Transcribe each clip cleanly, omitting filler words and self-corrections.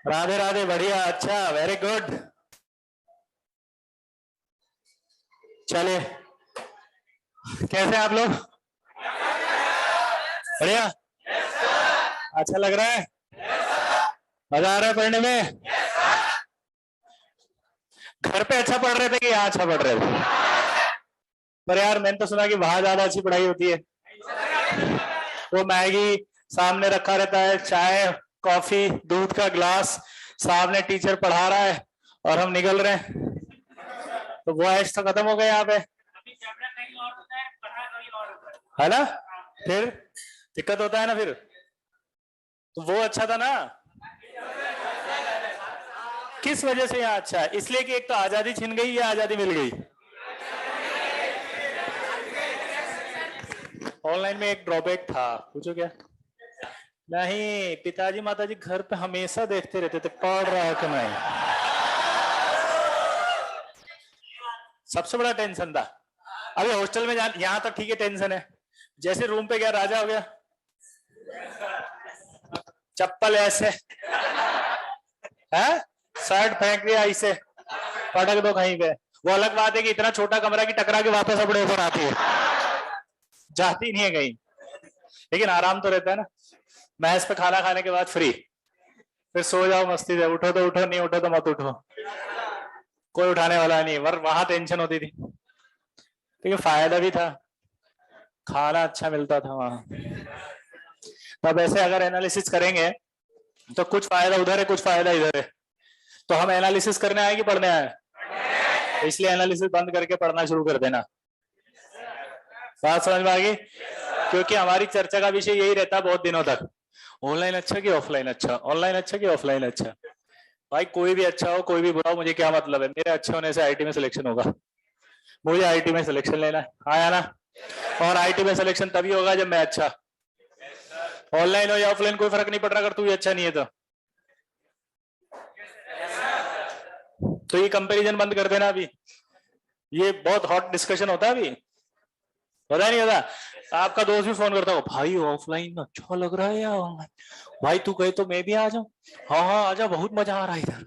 राधे राधे, बढ़िया, अच्छा, very good. चलिए, कैसे आप लोग? बढ़िया, अच्छा लग रहा है? मजा आ रहा है पढ़ने में? घर पे अच्छा पढ़ रहे थे कि यहाँ अच्छा पढ़ रहे थे? पर यार मैंने तो सुना कि वहां ज्यादा अच्छी पढ़ाई होती है। वो मैगी सामने रखा रहता है, चाय कॉफी दूध का ग्लास, सामने टीचर पढ़ा रहा है और हम निकल रहे हैं, तो वो ऐश तो खत्म हो गया यहाँ पे, है ना? फिर दिक्कत होता है ना फिर। तो वो अच्छा था ना? किस वजह से यहाँ अच्छा है? इसलिए कि एक तो आजादी छिन गई या आजादी मिल गई? ऑनलाइन में एक ड्रॉबैक था, पूछो क्या? नहीं, पिताजी माताजी घर पे हमेशा देखते रहते थे पढ़ रहा है कि नहीं। सबसे बड़ा टेंशन था। अभी हॉस्टल में यहाँ तो ठीक है, टेंशन है। जैसे रूम पे गया, राजा हो गया, चप्पल ऐसे है, शर्ट फेंक दिया ऐसे, पटक दो कहीं पे। वो अलग बात है कि इतना छोटा कमरा की टकरा के वापस अपने ऊपर आती है, जाती नहीं है कहीं, लेकिन आराम तो रहता है ना। मैस पे खाना खाने के बाद फ्री, फिर सो जाओ मस्ती से, उठो तो उठो, नहीं उठो तो मत उठो, कोई उठाने वाला नहीं। वहां टेंशन होती थी, क्योंकि फायदा भी था, खाना अच्छा मिलता था वहां। तब ऐसे अगर एनालिसिस करेंगे तो कुछ फायदा उधर है, कुछ फायदा इधर है। तो हम एनालिसिस करने आए कि पढ़ने आए? इसलिए एनालिसिस बंद करके पढ़ना शुरू कर देना। बात समझ में आ गई? क्योंकि हमारी चर्चा का विषय यही रहता है बहुत दिनों तक, ऑनलाइन अच्छा कि ऑफलाइन अच्छा, ऑनलाइन अच्छा कि ऑफलाइन अच्छा। भाई कोई भी अच्छा हो कोई भी बुरा हो, मुझे क्या मतलब है, मेरे अच्छे होने से आईटी में सिलेक्शन होगा, मुझे आईटी में सिलेक्शन लेना है, आया ना? और आईटी में सिलेक्शन तभी होगा जब मैं अच्छा। ऑनलाइन हो या ऑफलाइन कोई फर्क नहीं पड़ रहा अगर तू भी अच्छा नहीं है तो ये कंपैरिजन बंद कर देना। अभी ये बहुत हॉट डिस्कशन होता है, अभी पता नहीं होता। आपका दोस्त भी फोन करता हो, भाई ऑफलाइन अच्छा लग रहा है या ऑनलाइन? भाई तू कहे तो मैं भी आ जाऊं। हाँ हाँ आजा, बहुत मजा आ रहा है इधर।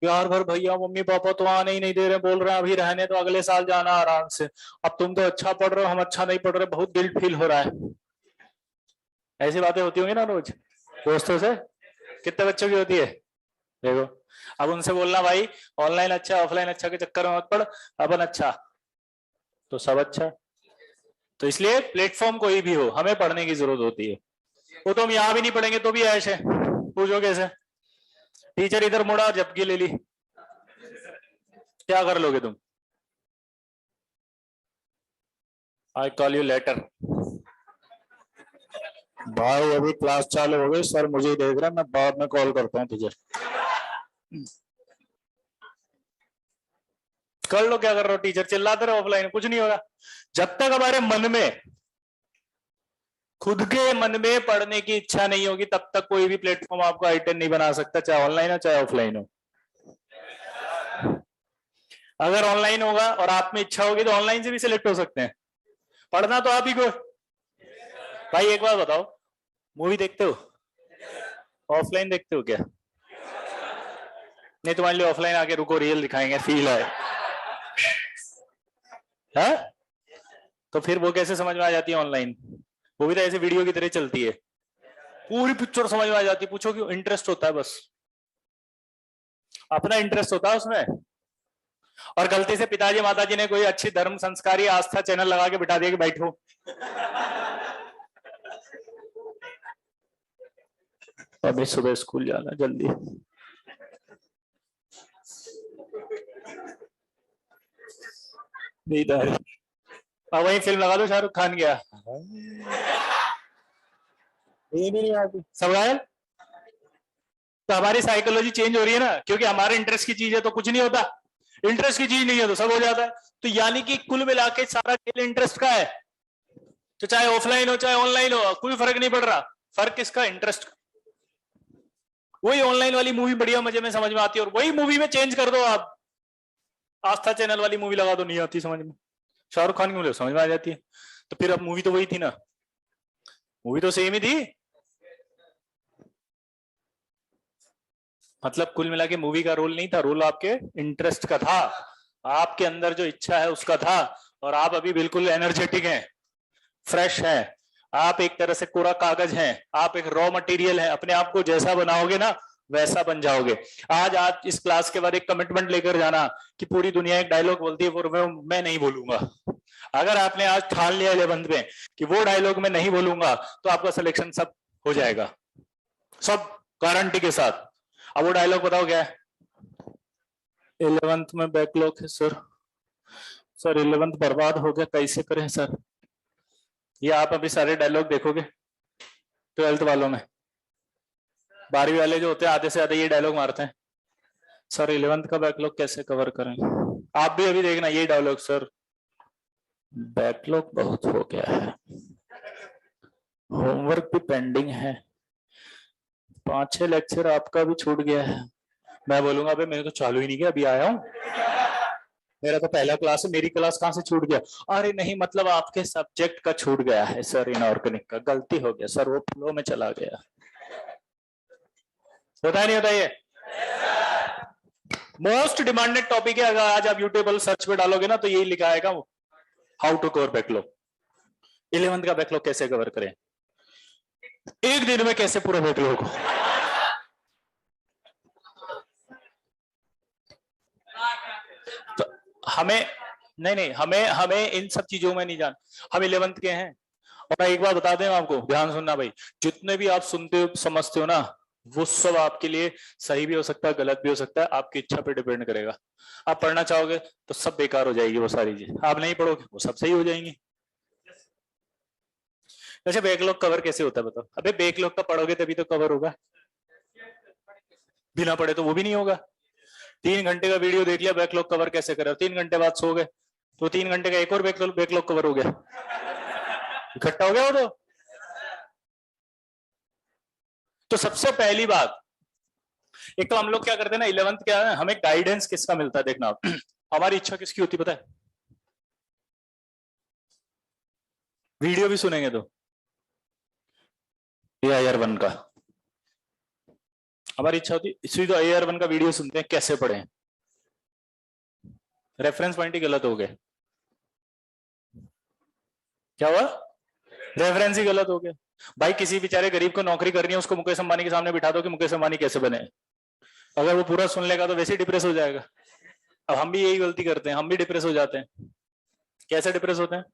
यार भर भैया मम्मी पापा तो आने ही नहीं दे रहे, बोल रहे हैं अभी रहने तो अगले साल जाना आराम से। अब तुम तो अच्छा पढ़ रहे हो, हम अच्छा नहीं पढ़ रहे, बहुत गिल्ट फील हो रहा है। ऐसी बातें होती होंगी ना रोज दोस्तों से, कितने बच्चों की होती है? देखो, अब उनसे बोलना भाई ऑनलाइन अच्छा ऑफलाइन अच्छा के चक्कर में मत पड़, अपन अच्छा तो सब अच्छा। तो इसलिए प्लेटफॉर्म कोई भी हो, हमें पढ़ने की जरूरत होती है। वो तो हम यहाँ भी नहीं पढ़ेंगे तो भी ऐश है। पूछो कैसे? टीचर इधर मुड़ा और झपकी ले ली, क्या कर लोगे तुम? I call you later. भाई अभी क्लास चालू हो गई, सर मुझे देख रहा है, मैं बाद में कॉल करता हूँ तुझे। कर लो, क्या कर रहे हो? टीचर चिल्लाते रहो, ऑफलाइन कुछ नहीं होगा। जब तक हमारे मन में, खुद के मन में पढ़ने की इच्छा नहीं होगी, तब तक कोई भी प्लेटफॉर्म आपको आईटेन नहीं बना सकता, चाहे ऑनलाइन हो चाहे ऑफलाइन हो। अगर ऑनलाइन होगा और आप में इच्छा होगी तो ऑनलाइन से भी सिलेक्ट हो सकते हैं, पढ़ना तो आप ही को। भाई एक बात बताओ, मूवी देखते हो? ऑफलाइन देखते हो क्या? नहीं, तुम्हारे लिए ऑफलाइन आके रुको, रियल दिखाएंगे, फील है। हाँ? तो फिर वो कैसे समझ में आ जाती है ऑनलाइन? वो भी तो ऐसे वीडियो की तरह चलती है, पूरी पिक्चर समझ में आ जाती है। पूछो क्यों? इंटरेस्ट होता है, बस अपना इंटरेस्ट होता है उसमें। और गलती से पिताजी माताजी ने कोई अच्छी धर्म संस्कारी आस्था चैनल लगा के बिठा दिया कि बैठो, अभी सुबह स्कूल जाना जल्दी। नहीं था, अब वही फिल्म लगा दो शाहरुख खान गया, ये भी नहीं आती सब गायल। तो हमारी साइकोलॉजी चेंज हो रही है ना, क्योंकि हमारे इंटरेस्ट की चीज है तो कुछ नहीं होता, इंटरेस्ट की चीज नहीं है तो सब हो जाता है। तो यानी कि कुल मिला के सारा खेल इंटरेस्ट का है। तो चाहे ऑफलाइन हो चाहे ऑनलाइन हो, कोई फर्क नहीं पड़ रहा। फर्क किसका? इंटरेस्ट। वही ऑनलाइन वाली मूवी बढ़िया मजे में समझ में आती है, और वही मूवी में चेंज कर दो आप, आस्था चैनल वाली मूवी लगा दो, नहीं आती समझ में। शाहरुख खान की मूवी समझ में आ जाती है। तो फिर अब मूवी तो वही थी ना। मूवी तो सेम ही थी। मतलब कुल मिला के मूवी का रोल नहीं था, रोल आपके इंटरेस्ट का था, आपके अंदर जो इच्छा है उसका था। और आप अभी बिल्कुल एनर्जेटिक हैं, फ्रेश हैं, आप एक तरह से कोरा कागज हैं, आप एक रॉ मटेरियल हैं, अपने आप को जैसा बनाओगे ना वैसा बन जाओगे। आज इस क्लास के बाद एक कमिटमेंट लेकर जाना कि पूरी दुनिया एक डायलॉग बोलती है वो मैं नहीं बोलूंगा। अगर आपने आज ठान लिया 11th में कि वो डायलॉग मैं नहीं बोलूंगा तो आपका सिलेक्शन सब हो जाएगा, सब गारंटी के साथ। अब वो डायलॉग बताओ क्या है? 11th में बैकलॉग है सर, सर 11th बर्बाद हो गया, कैसे करें सर? ये आप अभी सारे डायलॉग देखोगे 12th वालों में, 12वीं वाले जो होते हैं आधे से ज्यादा ये डायलॉग मारते हैं, सर 11th का बैकलॉग कैसे कवर करें? आप भी अभी देखना ये डायलॉग, सर बैकलॉग बहुत हो गया है, होमवर्क भी पेंडिंग है, 5-6 लेक्चर आपका भी छूट गया है। मैं बोलूंगा अबे मैंने तो चालू ही नहीं किया, अभी आया हूं, मेरा तो पहला क्लास है, मेरी क्लास कहां से छूट गया? अरे नहीं मतलब आपके सब्जेक्ट का छूट गया है सर, इनऑर्गेनिक का गलती हो गया सर, वो फ्लो में चला गया। होता नहीं होता ये? मोस्ट डिमांडेड टॉपिक है, अगर आज आप यूट्यूब सर्च पे डालोगे ना तो यही लिखा आएगा, how to cover backlog. 11th का बैकलॉग कैसे कवर करें, एक दिन में कैसे पूरा बैकलॉग हो। तो हमें नहीं हमें हमें इन सब चीजों में नहीं जान, हम 11th के हैं। और मैं एक बात बता दें आपको, ध्यान सुनना भाई, जितने भी आप सुनते हो समझते हो ना वो सब आपके लिए सही भी हो सकता है, गलत भी हो सकता है, आपकी इच्छा पे डिपेंड करेगा। आप पढ़ना चाहोगे तो सब बेकार हो जाएगी वो सारी चीज, आप नहीं पढ़ोगे वो सब सही हो जाएंगी। अच्छा बैकलॉग कवर कैसे होता है बताओ? अबे बैकलॉग का पढ़ोगे तभी तो कवर होगा, बिना पढ़े तो वो भी नहीं होगा। 3 घंटे का वीडियो देख लिया बैकलॉग कवर कैसे करे, 3 घंटे बाद सो गए तो 3 घंटे का एक और बैकलॉग कवर हो गया, इकट्ठा हो गया वो तो सबसे पहली बात, एक तो हम लोग क्या करते हैं ना 11th क्या है, हमें गाइडेंस किसका मिलता है देखना हमारी इच्छा किसकी होती पता है? वीडियो भी सुनेंगे तो AIR-1 का हमारी इच्छा होती, इसलिए तो AIR-1 का वीडियो सुनते हैं कैसे पढ़े, रेफरेंस पॉइंट ही गलत हो गए। क्या हुआ? रेफरेंस ही गलत हो गया। भाई किसी बेचारे गरीब को नौकरी करनी है, उसको मुकेश अंबानी के सामने बिठा दो कि मुकेश अंबानी कैसे बने, अगर वो पूरा सुन लेगा तो वैसे ही डिप्रेस हो जाएगा। अब हम भी यही गलती करते हैं, हम भी डिप्रेस हो जाते हैं। कैसे डिप्रेस होते हैं?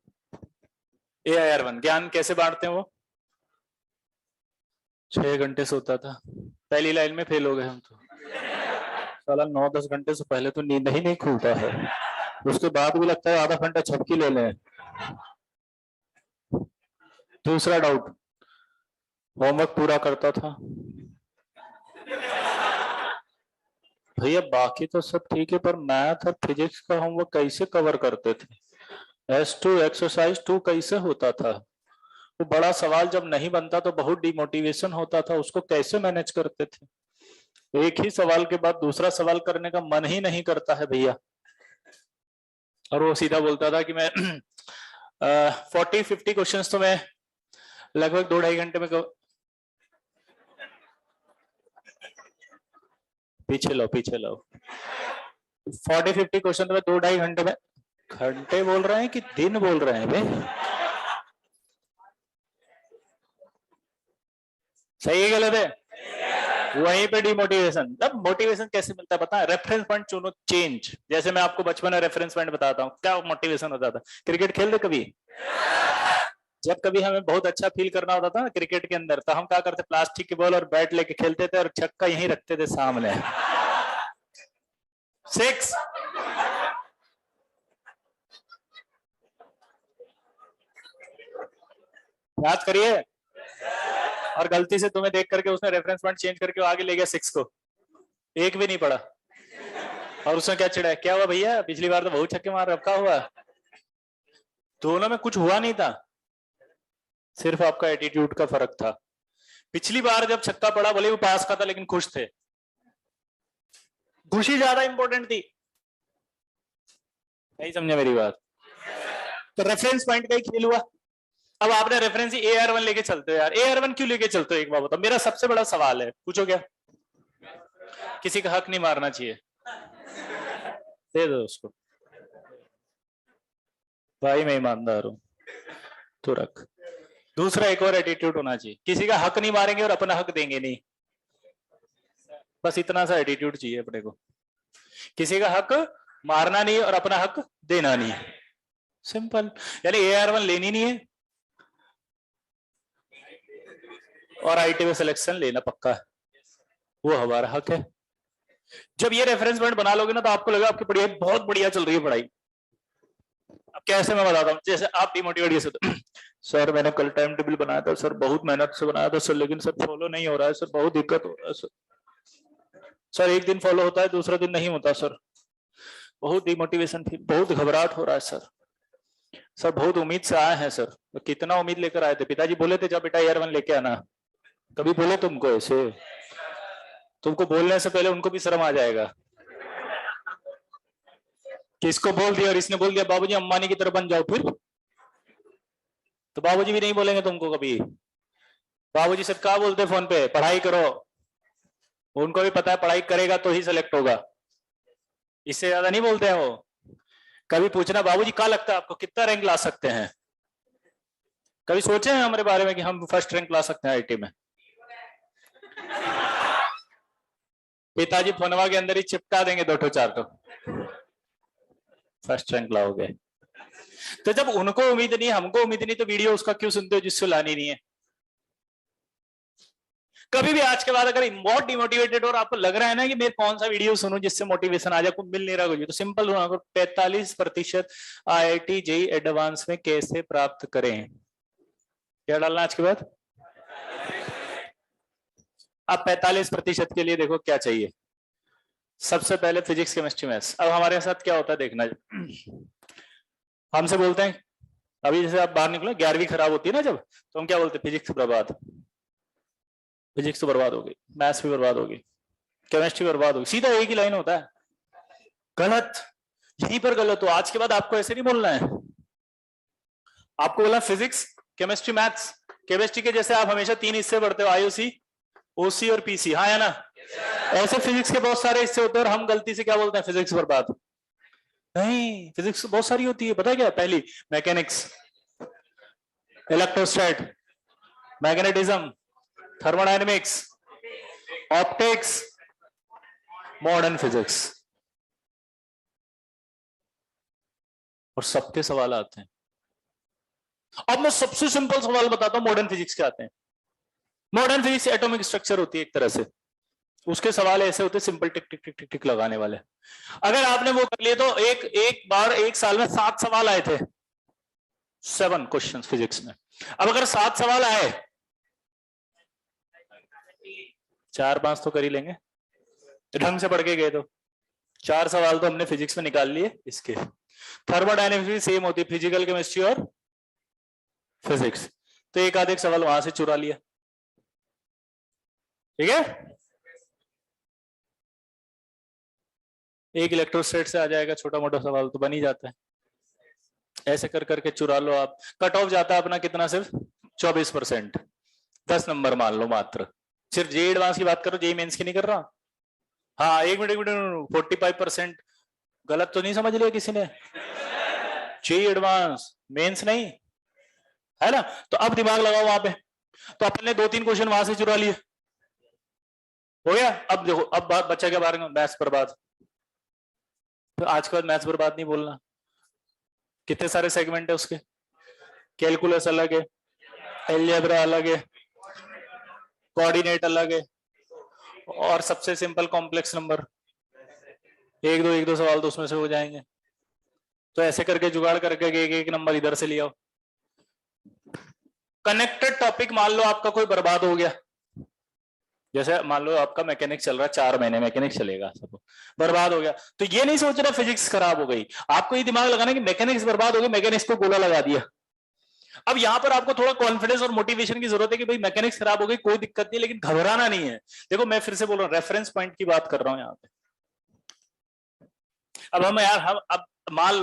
AIR-1 ज्ञान कैसे बांटते हैं वो? 6 घंटे सोता था, पहली लाइन में फेल हो गए हम तो, साला 9-10 घंटे से पहले तो नींद ही नहीं खुलता है, उसके बाद भी लगता है आधा घंटा झपकी ले लें। दूसरा डाउट, होमवर्क पूरा करता था भैया, बाकी तो सब ठीक है पर मैथ और फिजिक्स का होमवर्क कैसे कवर करते थे? S2 एक्सरसाइज 2 कैसे होता था? वो बड़ा सवाल जब नहीं बनता तो बहुत डिमोटिवेशन होता था, उसको कैसे मैनेज करते थे? एक ही सवाल के बाद दूसरा सवाल करने का मन ही नहीं करता है भैया। और वो सीधा बोलता था कि मैं 40-50 क्वेश्चन तो मैं लगभग 2-2.5 घंटे में पीछे लो 40-50 क्वेश्चन तो मैं 2-2.5 घंटे में, घंटे बोल रहे हैं कि दिन बोल रहे हैं भाई? सही है गलत है? वहीं पे डिमोटिवेशन। तब मोटिवेशन कैसे मिलता है पता है? रेफरेंस पॉइंट चुनो, चेंज। जैसे मैं आपको बचपन में रेफरेंस पॉइंट बताता हूँ, क्या मोटिवेशन होता था? क्रिकेट खेल दे कभी, जब कभी हमें बहुत अच्छा फील करना होता था ना क्रिकेट के अंदर, तो हम क्या करते, प्लास्टिक की बॉल और बैट लेके खेलते थे और छक्का यहीं रखते थे सामने, 6। याद करिए। और गलती से तुम्हें देख करके उसने रेफरेंस पॉइंट चेंज करके आगे ले गया 6 को, एक भी नहीं पड़ा, और उसने क्या चिढ़ा, क्या हुआ भैया पिछली बार तो बहुत छक्के मार, रखा हुआ। दोनों में कुछ हुआ नहीं था, सिर्फ आपका एटीट्यूड का फर्क था। पिछली बार जब छक्का पड़ा भले वो पास का था लेकिन खुश थे, खुशी ज्यादा इंपॉर्टेंट थी। नहीं समझे मेरी बात? तो रेफरेंस पॉइंट का ही खेल हुआ। अब आपने रेफरेंस AR1 लेके चलते हो यार, AR1 क्यों लेके चलते हो एक बार बताओ, मेरा सबसे बड़ा सवाल है, पूछो क्या? किसी का हक नहीं मारना चाहिए, दे दो उसको, भाई मैं ईमानदार हूं, तो रख। दूसरा एक और एटीट्यूड होना चाहिए, किसी का हक नहीं मारेंगे और अपना हक देंगे नहीं, बस इतना सा एटीट्यूड चाहिए अपने को, किसी का हक मारना नहीं और अपना हक देना नहीं, सिंपल। यानी AR1 लेनी नहीं है और IIT में सिलेक्शन लेना पक्का है, वो हमारा हक है। जब ये रेफरेंस पॉइंट बना लोगे ना तो आपको लगेगा आपकी पढ़ाई बहुत बढ़िया चल रही है पढ़ाई। अब कैसे मैं बताता हूँ, जैसे आप डिमोटिवेट कैसे सर मैंने कल टाइम टेबल बनाया था सर, बहुत मेहनत से बनाया था सर, लेकिन सर फॉलो नहीं हो रहा है सर, बहुत दिक्कत हो रहा है सर। सर एक दिन फॉलो होता है, दूसरा दिन नहीं होता सर, बहुत डिमोटिवेशन फील, बहुत घबराहट हो रहा है सर। सर बहुत उम्मीद से आए हैं सर, तो कितना उम्मीद लेकर आए थे? पिताजी बोले थे जब बेटा AR1 लेके आना, कभी बोले तुमको ऐसे? तुमको बोलने से पहले उनको भी शर्म आ जाएगा कि इसको बोल दिया और इसने बोल दिया बाबूजी अंबानी की तरह बन जाओ, फिर तो बाबूजी भी नहीं बोलेंगे तुमको कभी। बाबूजी सिर्फ क्या बोलते फोन पे, पढ़ाई करो, उनको भी पता है पढ़ाई करेगा तो ही सेलेक्ट होगा, इससे ज्यादा नहीं बोलते हैं वो। कभी पूछना बाबूजी क्या लगता है आपको कितना रैंक ला सकते हैं? कभी सोचे हैं हमारे बारे में कि हम फर्स्ट रैंक ला सकते हैं IIT में? पिताजी फोनवा के अंदर ही चिपका देंगे 2-4 फर्स्ट रैंक लाओगे। तो जब उनको उम्मीद नहीं, हमको उम्मीद नहीं, तो वीडियो उसका क्यों सुनते हो जिससे लानी नहीं है? कभी भी आज के बाद अगर बहुत डिमोटिवेटेड और आपको लग रहा है ना कि मैं कौन सा वीडियो सुनूं जिससे मोटिवेशन आ जाए, कुछ मिल नहीं रहा कुछ, तो सिंपल 45% IIT JEE एडवांस में कैसे प्राप्त करें, क्या डालना आज के बाद? अब 45% के लिए देखो क्या चाहिए, सबसे पहले फिजिक्स केमिस्ट्री मैथ्स। अब हमारे साथ क्या होता है देखना, हमसे बोलते हैं अभी जैसे आप बाहर निकलो 11वीं खराब होती है ना जब, तो हम क्या बोलते हैं? फिजिक्स बर्बाद, फिजिक्स तो बर्बाद हो गई, मैथ्स भी बर्बाद होगी, केमिस्ट्री बर्बाद होगी, सीधा एक ही लाइन होता है। गलत, यहीं पर गलत हो। आज के बाद आपको ऐसे नहीं बोलना है, आपको बोला फिजिक्स केमिस्ट्री मैथ्स। केमिस्ट्री के जैसे आप हमेशा 3 हिस्से पढ़ते हो, IOC OC और PC, हाँ है ना? ऐसे फिजिक्स के बहुत सारे हिस्से होते हैं और हम गलती से क्या बोलते हैं? फिजिक्स बर्बाद। नहीं, फिजिक्स बहुत सारी होती है, पता है क्या? पहली mechanics, electrostat, magnetism, thermodynamics, optics, modern physics, और सबके सवाल आते हैं। अब मैं सबसे सिंपल सवाल बताता हूं, मॉडर्न फिजिक्स के आते हैं। मॉडर्न फिजिक्स एटॉमिक स्ट्रक्चर होती है एक तरह से, उसके सवाल ऐसे होते सिंपल टिक टिक टिक टिक टिक लगाने वाले। अगर आपने वो कर लिए तो एक बार एक साल में 7 सवाल आए थे, 7 क्वेश्चंस फिजिक्स में। अब अगर 7 सवाल आए, 4-5 तो कर ही लेंगे, तो ढंग से पढ़ के गए तो 4 सवाल तो हमने फिजिक्स में निकाल लिए इसके। थर्मोडायनेमिक्स भी सेम होती है, फिजिकल केमिस्ट्री और फिजिक्स, तो एक आधे सवाल वहां से चुरा लिया, ठीक है? एक इलेक्ट्रोस्टैट से आ जाएगा, छोटा मोटा सवाल तो बन ही जाता है। ऐसे कर करके चुरा लो आप। कट ऑफ जाता है अपना कितना? सिर्फ 24%, 10 नंबर मान लो मात्र। सिर्फ JEE एडवांस की बात करो, JEE मेंस की नहीं कर रहा। हाँ एक मिनट 45%, गलत तो नहीं समझ लिया किसी ने? JEE एडवांस, मेंस नहीं है ना? तो अब दिमाग लगाओ वहां पे, तो अपने 2-3 क्वेश्चन वहां से चुरा लिए, हो गया। अब देखो, अब बच्चा क्या बारे में? मैथ्स बर्बाद। तो आज के बाद मैथ्स बर्बाद नहीं बोलना। कितने सारे सेगमेंट है उसके, कैलकुलस अलग है, अलजेब्रा अलग है, कोऑर्डिनेट अलग है, और सबसे सिंपल कॉम्प्लेक्स नंबर, एक दो सवाल तो उसमें से हो जाएंगे। तो ऐसे करके जुगाड़ करके एक नंबर इधर से लिया। कनेक्टेड टॉपिक मान लो आपका कोई बर्बाद हो गया, जैसे मान लो आपका मैकेनिक्स चल रहा है, 4 महीने मैकेनिक्स चलेगा, सब बर्बाद हो गया, तो ये नहीं सोच रहा फिजिक्स खराब हो गई, आपको ये दिमाग लगाना कि मैकेनिक्स बर्बाद हो गई, मैकेनिक्स को गोला लगा दिया। अब यहां पर आपको थोड़ा कॉन्फिडेंस और मोटिवेशन की जरूरत है कि भाई मैकेनिक्स खराब हो गई कोई दिक्कत नहीं, लेकिन घबराना नहीं है। देखो मैं फिर से बोल रहा हूँ, रेफरेंस पॉइंट की बात कर रहा हूं यहाँ पे। अब हम यार, हम अब मान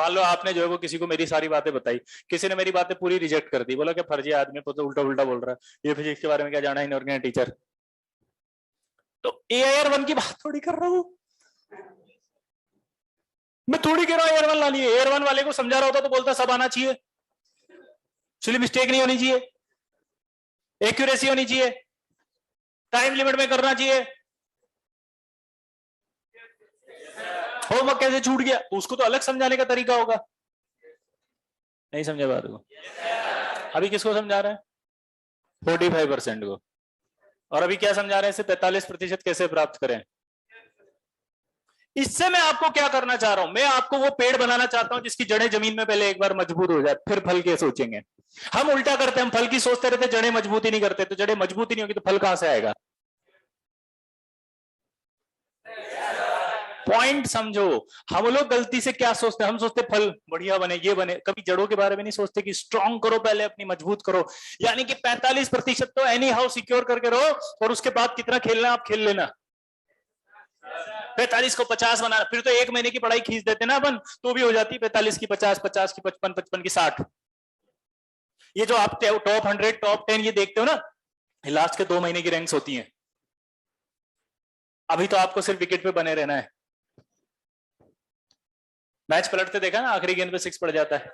लो आपने जो है वो किसी को मेरी सारी बातें बताई, किसी ने मेरी बातें पूरी रिजेक्ट कर दी, बोला कि फर्जी आदमी तो उल्टा उल्टा बोल रहा है, ये फिजिक्स के बारे में क्या जाना, इनऑर्गेनिक टीचर। तो AIR1 की बात थोड़ी कर रहा हूं मैं, थोड़ी कह रहा हूं AIR1 लानी है। AIR1 वाले को समझा रहा होता तो बोलता सब आना चाहिए, इसलिए मिस्टेक नहीं होनी चाहिए, एक्यूरेसी होनी चाहिए, टाइम लिमिट में करना चाहिए। होमवर्क कैसे छूट गया, उसको तो अलग समझाने का तरीका होगा। नहीं समझा बात को? अभी किसको समझा रहे हैं? 45% को। और अभी क्या समझा रहे हैं? इसे 45% कैसे प्राप्त करें। इससे मैं आपको क्या करना चाह रहा हूं, मैं आपको वो पेड़ बनाना चाहता हूं जिसकी जड़ें जमीन में पहले एक बार मजबूत हो जाए, फिर फल के सोचेंगे। हम उल्टा करते हैं, हम फल की सोचते रहते, जड़ें मजबूत ही नहीं करते, तो जड़ें मजबूत ही नहीं होगी तो फल कहां से आएगा। पॉइंट समझो। हम लोग गलती से क्या सोचते हैं, हम सोचते फल बढ़िया बने, ये बने, कभी जड़ों के बारे में नहीं सोचते कि स्ट्रांग करो पहले, अपनी मजबूत करो। यानी कि 45% तो एनी हाउ सिक्योर करके रहो, और उसके बाद कितना खेलना आप खेल लेना। 45 को 50 बनाना, फिर तो एक महीने की पढ़ाई खींच देते ना अपन, तो भी हो जाती 45 की 50, 50 की 55, 55 की 60। ये जो आप टॉप 100, टॉप 10 ये देखते हो ना, लास्ट के 2 महीने की रैंक्स होती हैं। अभी तो आपको सिर्फ विकेट पे बने रहना है। मैच पलटते देखा ना, आखिरी गेंद पे 6 पड़ जाता है,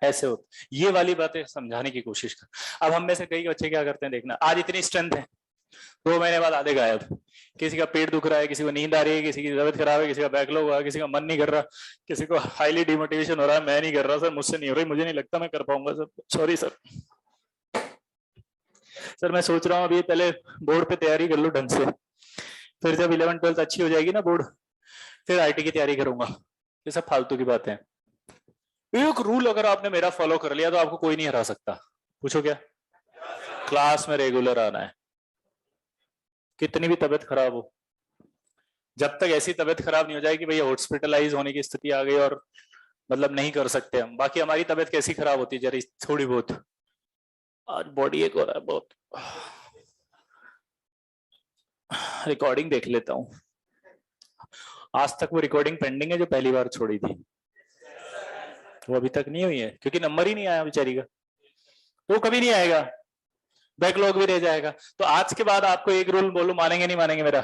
ऐसे हो। ये वाली बातें समझाने की कोशिश कर। अब हम में से कई बच्चे क्या करते हैं देखना, आज इतनी स्ट्रेंथ है, 2 महीने बाद आधे गायब। किसी का पेट दुख रहा है, किसी को नींद आ रही है, किसी की तबीयत खराब है, किसी का बैकलॉग हुआ, किसी का मन नहीं कर रहा, किसी को हाईली डिमोटिवेशन हो रहा है, मैं नहीं कर रहा सर, मुझसे नहीं हो रही, मुझे नहीं लगता मैं कर पाऊंगा सर, सॉरी सर। सर मैं सोच रहा हूँ अभी पहले बोर्ड पे तैयारी कर लो ढंग से, फिर जब 11th 12th अच्छी हो जाएगी ना बोर्ड, फिर IT की तैयारी करूंगा। ये सब फालतू की बातें हैं। एक रूल अगर आपने मेरा फॉलो कर लिया तो आपको कोई नहीं हरा सकता। पूछो क्या? क्लास में रेगुलर आना है, कितनी भी तबीयत खराब हो। जब तक ऐसी तबीयत खराब नहीं हो जाए कि भैया हॉस्पिटलाइज होने की स्थिति आ गई और मतलब नहीं कर सकते हम। बाकी हमारी तबीयत कैसी खराब होती है जरा थोड़ी बहुत, आज बॉडी एक हो रहा है बहुत। रिकॉर्डिंग देख लेता हूँ, आज तक वो रिकॉर्डिंग पेंडिंग है जो पहली बार छोड़ी थी, वो अभी तक नहीं हुई है क्योंकि नंबर ही नहीं आया बेचारी का, वो कभी नहीं आएगा, बैकलॉग भी रह जाएगा। तो आज के बाद आपको एक रूल बोलूं, मानेंगे नहीं मानेंगे मेरा?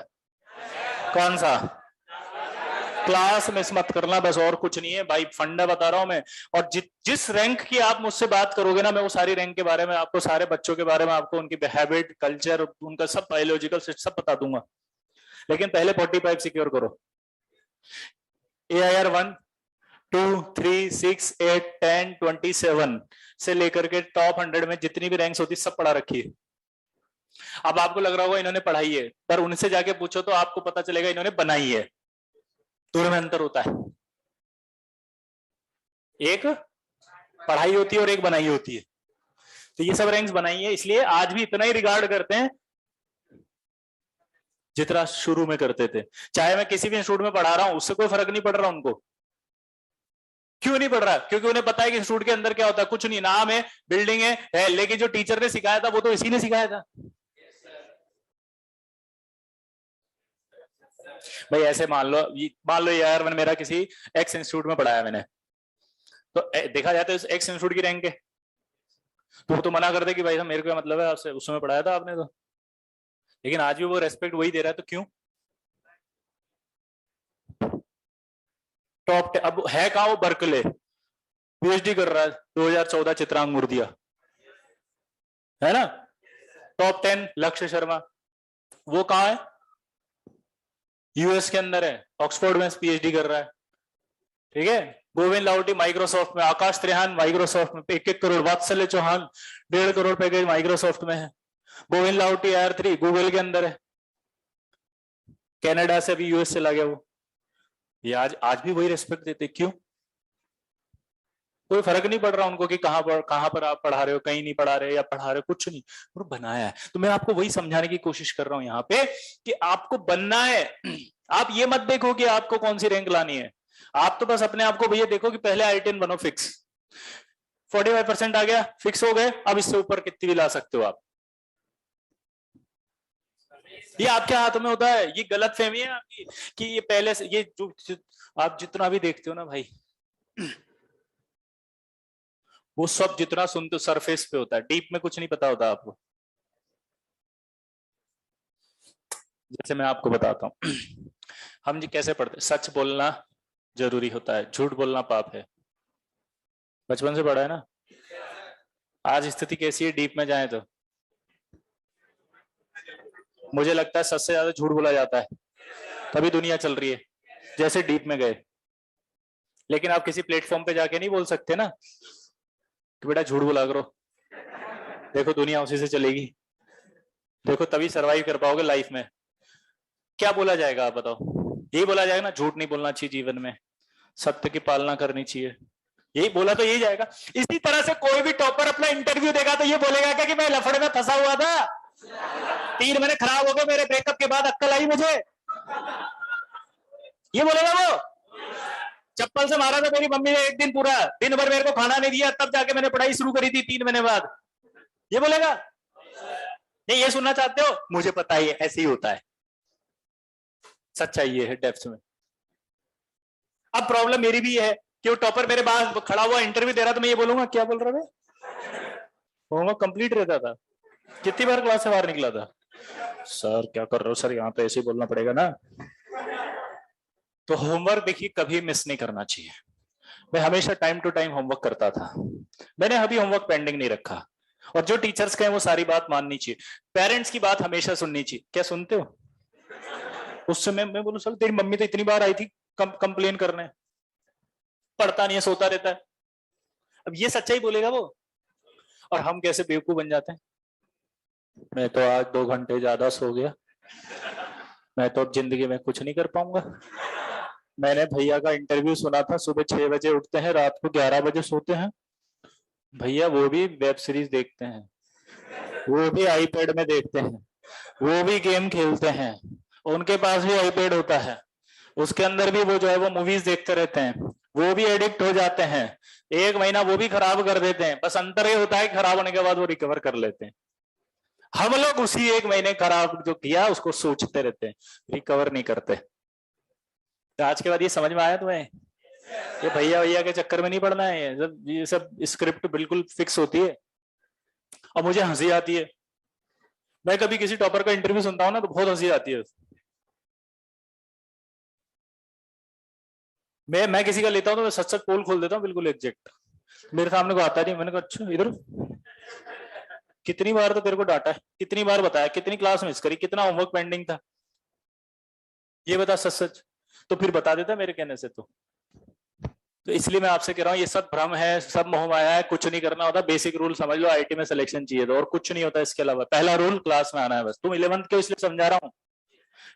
कौन सा? क्लास मिस मत करना, बस और कुछ नहीं है भाई, फंडा बता रहा हूं मैं। और जिस रैंक की आप मुझसे बात करोगे ना, मैं वो सारी रैंक के बारे में आपको, सारे बच्चों के बारे में आपको, उनकी हैबिट, कल्चर, उनका सब बायोलॉजिकल सब बता दूंगा। लेकिन पहले 45 सिक्योर करो। AIR1 2 3 6 8 10 27 से लेकर के टॉप 100 में जितनी भी रैंक्स होती सब पढ़ा रखी है। अब आपको लग रहा होगा इन्होंने पढ़ाई है, पर उनसे जाके पूछो तो आपको पता चलेगा इन्होंने बनाई है। दोनों में अंतर होता है, एक पढ़ाई होती है और एक बनाई होती है। तो ये सब रैंक्स बनाई है, इसलिए आज भी इतना ही रिगार्ड करते हैं जितना शुरू में करते थे। चाहे मैं किसी भी इंस्टीट्यूट में पढ़ा रहा हूं, उससे कोई फर्क नहीं पड़ रहा उनको। क्यों नहीं पढ़ रहा? क्योंकि उन्हें पता है कि इंस्टीट्यूट के अंदर क्या होता है, कुछ नहीं, नाम है, बिल्डिंग है, लेकिन जो टीचर ने सिखाया था वो तो इसी ने सिखाया था। भाई ऐसे मान लो यार मैंने मेरा किसी एक्स इंस्टीट्यूट में पढ़ाया मैंने, तो देखा जाए तो इस एक्स इंस्टीट्यूट की रैंक है, तो वो तो मना कर दे कि भाई साहब मेरे को मतलब है आपसे, उस समय पढ़ाया था आपने तो। लेकिन आज भी वो रेस्पेक्ट वही दे रहा है, तो क्यों? टॉप अब है कहा वो? बर्कले PhD कर रहा है, 2014 चित्रांग मुर्दिया, है ना। टॉप 10 लक्ष्य शर्मा, वो कहा है? US के अंदर है, ऑक्सफोर्ड में PhD कर रहा है, ठीक है। गोविंद लाहौटी माइक्रोसॉफ्ट में, आकाश त्रिहान माइक्रोसॉफ्ट में 1-1 करोड़, वात्सल्य चौहान 1.5 करोड़ पैकेज माइक्रोसॉफ्ट में है। गोविंद लाहौटी IR3 गूगल के अंदर है, कनाडा से भी US चला गया वो। ये आज भी वही रेस्पेक्ट देते, क्यों? कोई फर्क नहीं पड़ रहा उनको कि कहां पर आप पढ़ा रहे हो, कहीं नहीं पढ़ा रहे या पढ़ा रहे हो, कुछ नहीं, वो बनाया है। तो मैं आपको वही समझाने की कोशिश कर रहा हूं यहाँ पे कि आपको बनना है। आप ये मत देखो कि आपको कौन सी रैंक लानी है, आप तो बस अपने आप को भैया देखो कि पहले I10 बनो फिक्स। 45% आ गया, फिक्स हो गए, अब इससे ऊपर कितनी भी ला सकते हो आप। ये आपके हाथ में होता है। ये गलत फहमी है आपकी कि ये पहले से ये जो आप जितना भी देखते हो ना भाई, वो सब जितना सुनते हो सरफेस पे होता है, डीप में कुछ नहीं पता होता आपको। जैसे मैं आपको बताता हूँ, हम जी कैसे पढ़ते, सच बोलना जरूरी होता है, झूठ बोलना पाप है। बचपन से पढ़ा है ना। आज स्थिति कैसी है डीप में जाए तो, मुझे लगता है सच से ज्यादा झूठ बोला जाता है, तभी दुनिया चल रही है। जैसे डीप में गए, लेकिन आप किसी प्लेटफॉर्म पे जाके नहीं बोल सकते ना कि बेटा झूठ बोला करो, देखो दुनिया उसी से चलेगी, देखो तभी सरवाइव कर पाओगे लाइफ में। क्या बोला जाएगा आप बताओ? यही बोला जाएगा ना, झूठ नहीं बोलना चाहिए जीवन में, सत्य की पालना करनी चाहिए, यही बोला तो यही जाएगा। इसी तरह से कोई भी टॉपर अपना इंटरव्यू देगा तो ये बोलेगा क्या कि मैं लफड़े में फंसा हुआ था, 3 महीने खराब हो गए, मेरे ब्रेकअप के बाद अक्कल आई मुझे, ये बोलेगा वो। चप्पल से मारा था मेरी मम्मी ने एक दिन, पूरा दिन भर मेरे को खाना नहीं दिया, तब जाके मैंने पढ़ाई शुरू करी थी 3 महीने बाद, ये बोलेगा? नहीं, ये सुनना चाहते हो? मुझे पता ही है ऐसे ही होता है, सच्चाई ये है डेप्थ में। अब प्रॉब्लम मेरी भी है कि वो टॉपर मेरे पास खड़ा हुआ इंटरव्यू दे रहा, तो मैं ये बोलूंगा क्या बोल रहा था, होमवर्क कंप्लीट रहता था, कितनी बार क्लास से बाहर निकला था, सर क्या कर रहे हो सर, यहाँ पे ऐसे ही बोलना पड़ेगा ना। तो होमवर्क देखिए कभी मिस नहीं करना चाहिए। मैं हमेशा टाइम टू टाइम होमवर्क करता था, मैंने अभी होमवर्क पेंडिंग नहीं रखा। और जो टीचर्स कहें वो सारी बात माननी चाहिए, पेरेंट्स की बात हमेशा सुननी चाहिए। क्या सुनते हो? उस समय मैं बोलूं सर तेरी मम्मी तो इतनी बार आई थी कंप्लेन करने, पढ़ता नहीं है, सोता रहता है। अब ये सच्चाई बोलेगा वो। और हम कैसे बेवकूफ बन जाते हैं, मैं तो आज 2 घंटे ज्यादा सो गया, मैं तो अब जिंदगी में कुछ नहीं कर पाऊंगा। मैंने भैया का इंटरव्यू सुना था, सुबह 6 बजे उठते हैं, रात को 11 बजे सोते हैं। भैया वो भी वेब सीरीज देखते हैं, वो भी आईपैड में देखते हैं, वो भी गेम खेलते हैं, उनके पास भी आईपैड होता है, उसके अंदर भी वो जो है वो मूवीज देखते रहते हैं, वो भी एडिक्ट हो जाते हैं, 1 महीना वो भी खराब कर देते हैं, बस अंतर ये होता है खराब होने के बाद वो रिकवर कर लेते हैं। हम लोग उसी 1 महीने खराब जो किया उसको सोचते रहते हैं, रिकवर नहीं करते। तो आज के बाद ये समझ में आया तुम्हें, ये भैया भैया के चक्कर में नहीं पड़ना है, ये सब स्क्रिप्ट बिल्कुल फिक्स होती है। और मुझे हंसी आती है, मैं कभी किसी टॉपर का इंटरव्यू सुनता हूँ ना तो बहुत हंसी आती है। मैं किसी का लेता हूँ तो मैं सच सच पोल खोल देता हूँ बिल्कुल एग्जैक्ट, मेरे सामने को आता नहीं, मैंने कहा अच्छा इधर, कितनी बार तो तेरे को डांटा है, कितनी बार बताया, कितनी क्लास मिस करी, कितना होमवर्क पेंडिंग था, ये बता सच सच। तो फिर बता देता मेरे कहने से। तो इसलिए मैं आपसे कह रहा हूँ ये सब भ्रम है, सब मोह माया है, कुछ नहीं करना होता। बेसिक रूल समझ लो, आईटी में सिलेक्शन चाहिए तो और कुछ नहीं होता इसके अलावा। पहला रूल क्लास में आना है बस। तुम 11th क्यों इसलिए समझा रहा हूँ,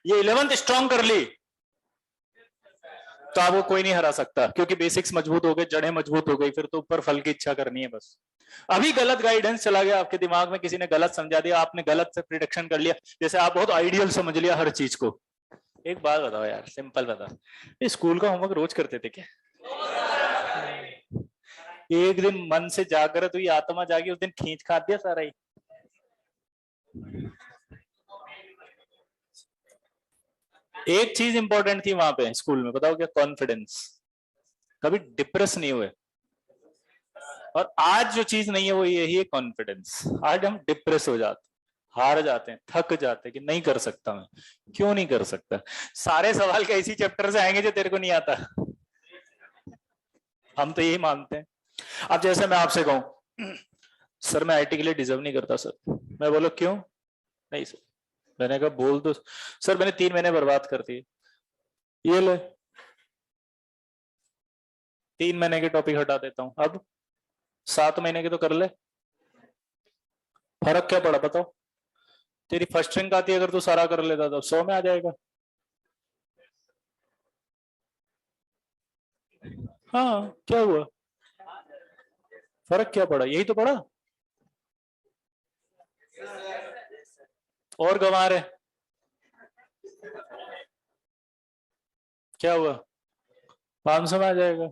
ये 11th स्ट्रॉन्ग कर ली तो आपको कोई नहीं हरा सकता, क्योंकि बेसिक्स मजबूत हो गए, जड़ें मजबूत हो गई, फिर तो ऊपर फल की इच्छा करनी है बस। अभी गलत गाइडेंस चला गया आपके दिमाग में, किसी ने गलत समझा दिया, आपने गलत से प्रिडिक्शन कर लिया, जैसे आप बहुत आइडियल समझ लिया हर चीज को। एक बात बताओ यार, सिंपल बताओ, स्कूल का होमवर्क रोज करते थे क्या? एक दिन मन से जागृत हुई, आत्मा जागी, उस दिन खींच खा दिया सारा ही। एक चीज इंपॉर्टेंट थी वहां पे स्कूल में, बताओ क्या? कॉन्फिडेंस। कभी डिप्रेस नहीं हुए। और आज जो चीज नहीं है वो यही है, कॉन्फिडेंस। आज हम डिप्रेस हो जाते, हार जाते हैं, थक जाते हैं कि नहीं कर सकता मैं। क्यों नहीं कर सकता? सारे सवाल के इसी चैप्टर से आएंगे जो तेरे को नहीं आता। हम तो यही मानते हैं। अब जैसे मैं आपसे कहूं सर मैं आईटी के लिए डिजर्व नहीं करता सर, मैं बोलो क्यों? नहीं सर। मैंने कहा बोल दो सर, मैंने 3 महीने बर्बाद कर दिए, ये ले 3 महीने के टॉपिक हटा देता हूं, अब 7 महीने के तो कर ले। फर्क क्या पड़ा बताओ? तेरी फर्स्ट रैंक आती है, अगर तू सारा कर लेता तो 100 में आ जाएगा। हाँ क्या हुआ, फर्क क्या पड़ा? यही तो पड़ा। और गंवा रहे, क्या हुआ? 500 में आ जाएगा।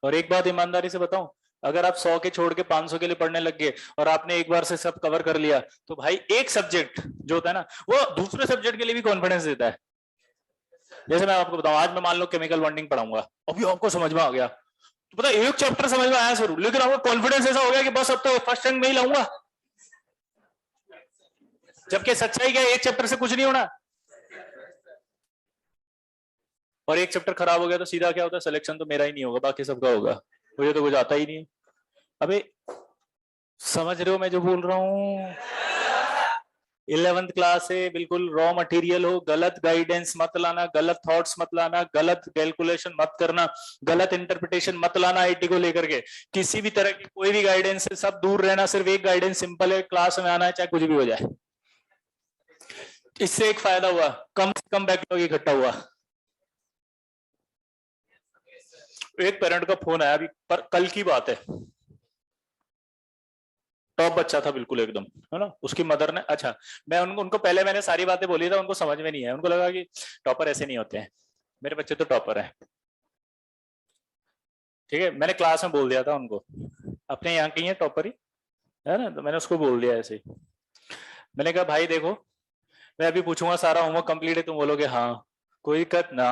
और एक बात ईमानदारी से बताऊं, अगर आप 100 के छोड़ के 500 के लिए पढ़ने लग गए और आपने एक बार से सब कवर कर लिया, तो भाई एक सब्जेक्ट जो होता है ना, वो दूसरे सब्जेक्ट के लिए भी कॉन्फिडेंस देता है। जैसे मैं आपको बताऊं, आज मैं मान लो केमिकल बॉन्डिंग पढ़ाऊंगा, अभी आपको समझ में आ गया, तो पता एक चैप्टर समझ में आया जरूर, लेकिन आपको कॉन्फिडेंस ऐसा हो गया कि बस अब तो फर्स्ट रैंक में ही लाऊंगा, जबकि सच्चाई क्या है, एक चैप्टर से कुछ नहीं होना। और एक चैप्टर खराब हो गया तो सीधा क्या होता है, सिलेक्शन तो मेरा ही नहीं होगा, बाकी सबका होगा, मुझे तो कुछ आता ही नहीं। अबे समझ रहे हो मैं जो बोल रहा हूँ? 11th क्लास से बिल्कुल रॉ मटेरियल हो, गलत गाइडेंस मत लाना, गलत थॉट्स मत लाना, गलत कैलकुलेशन मत करना, गलत इंटरप्रिटेशन मत लाना आईटी को लेकर के, किसी भी तरह की कोई भी गाइडेंस से सब दूर रहना। सिर्फ एक गाइडेंस सिंपल है, क्लास में आना है चाहे कुछ भी हो जाए। इससे एक फायदा हुआ, कम से कम बैकलॉग इकट्ठा हुआ। एक पेरेंट का फोन आया अभी, पर कल की बात है, टॉप बच्चा था बिल्कुल एकदम, है ना, उसकी मदर ने, अच्छा मैं उनको पहले मैंने सारी बातें बोली था, उनको समझ में नहीं है, उनको लगा कि टॉपर ऐसे नहीं होते हैं, मेरे बच्चे तो टॉपर है। ठीक है, मैंने क्लास में बोल दिया था उनको, अपने यहाँ की है टॉपर ही, है ना, तो मैंने उसको बोल दिया ऐसे ही। मैंने कहा भाई देखो, मैं अभी पूछूंगा सारा होमवर्क कंप्लीट है, तुम बोलोगे हाँ, कोई दिक्कत ना।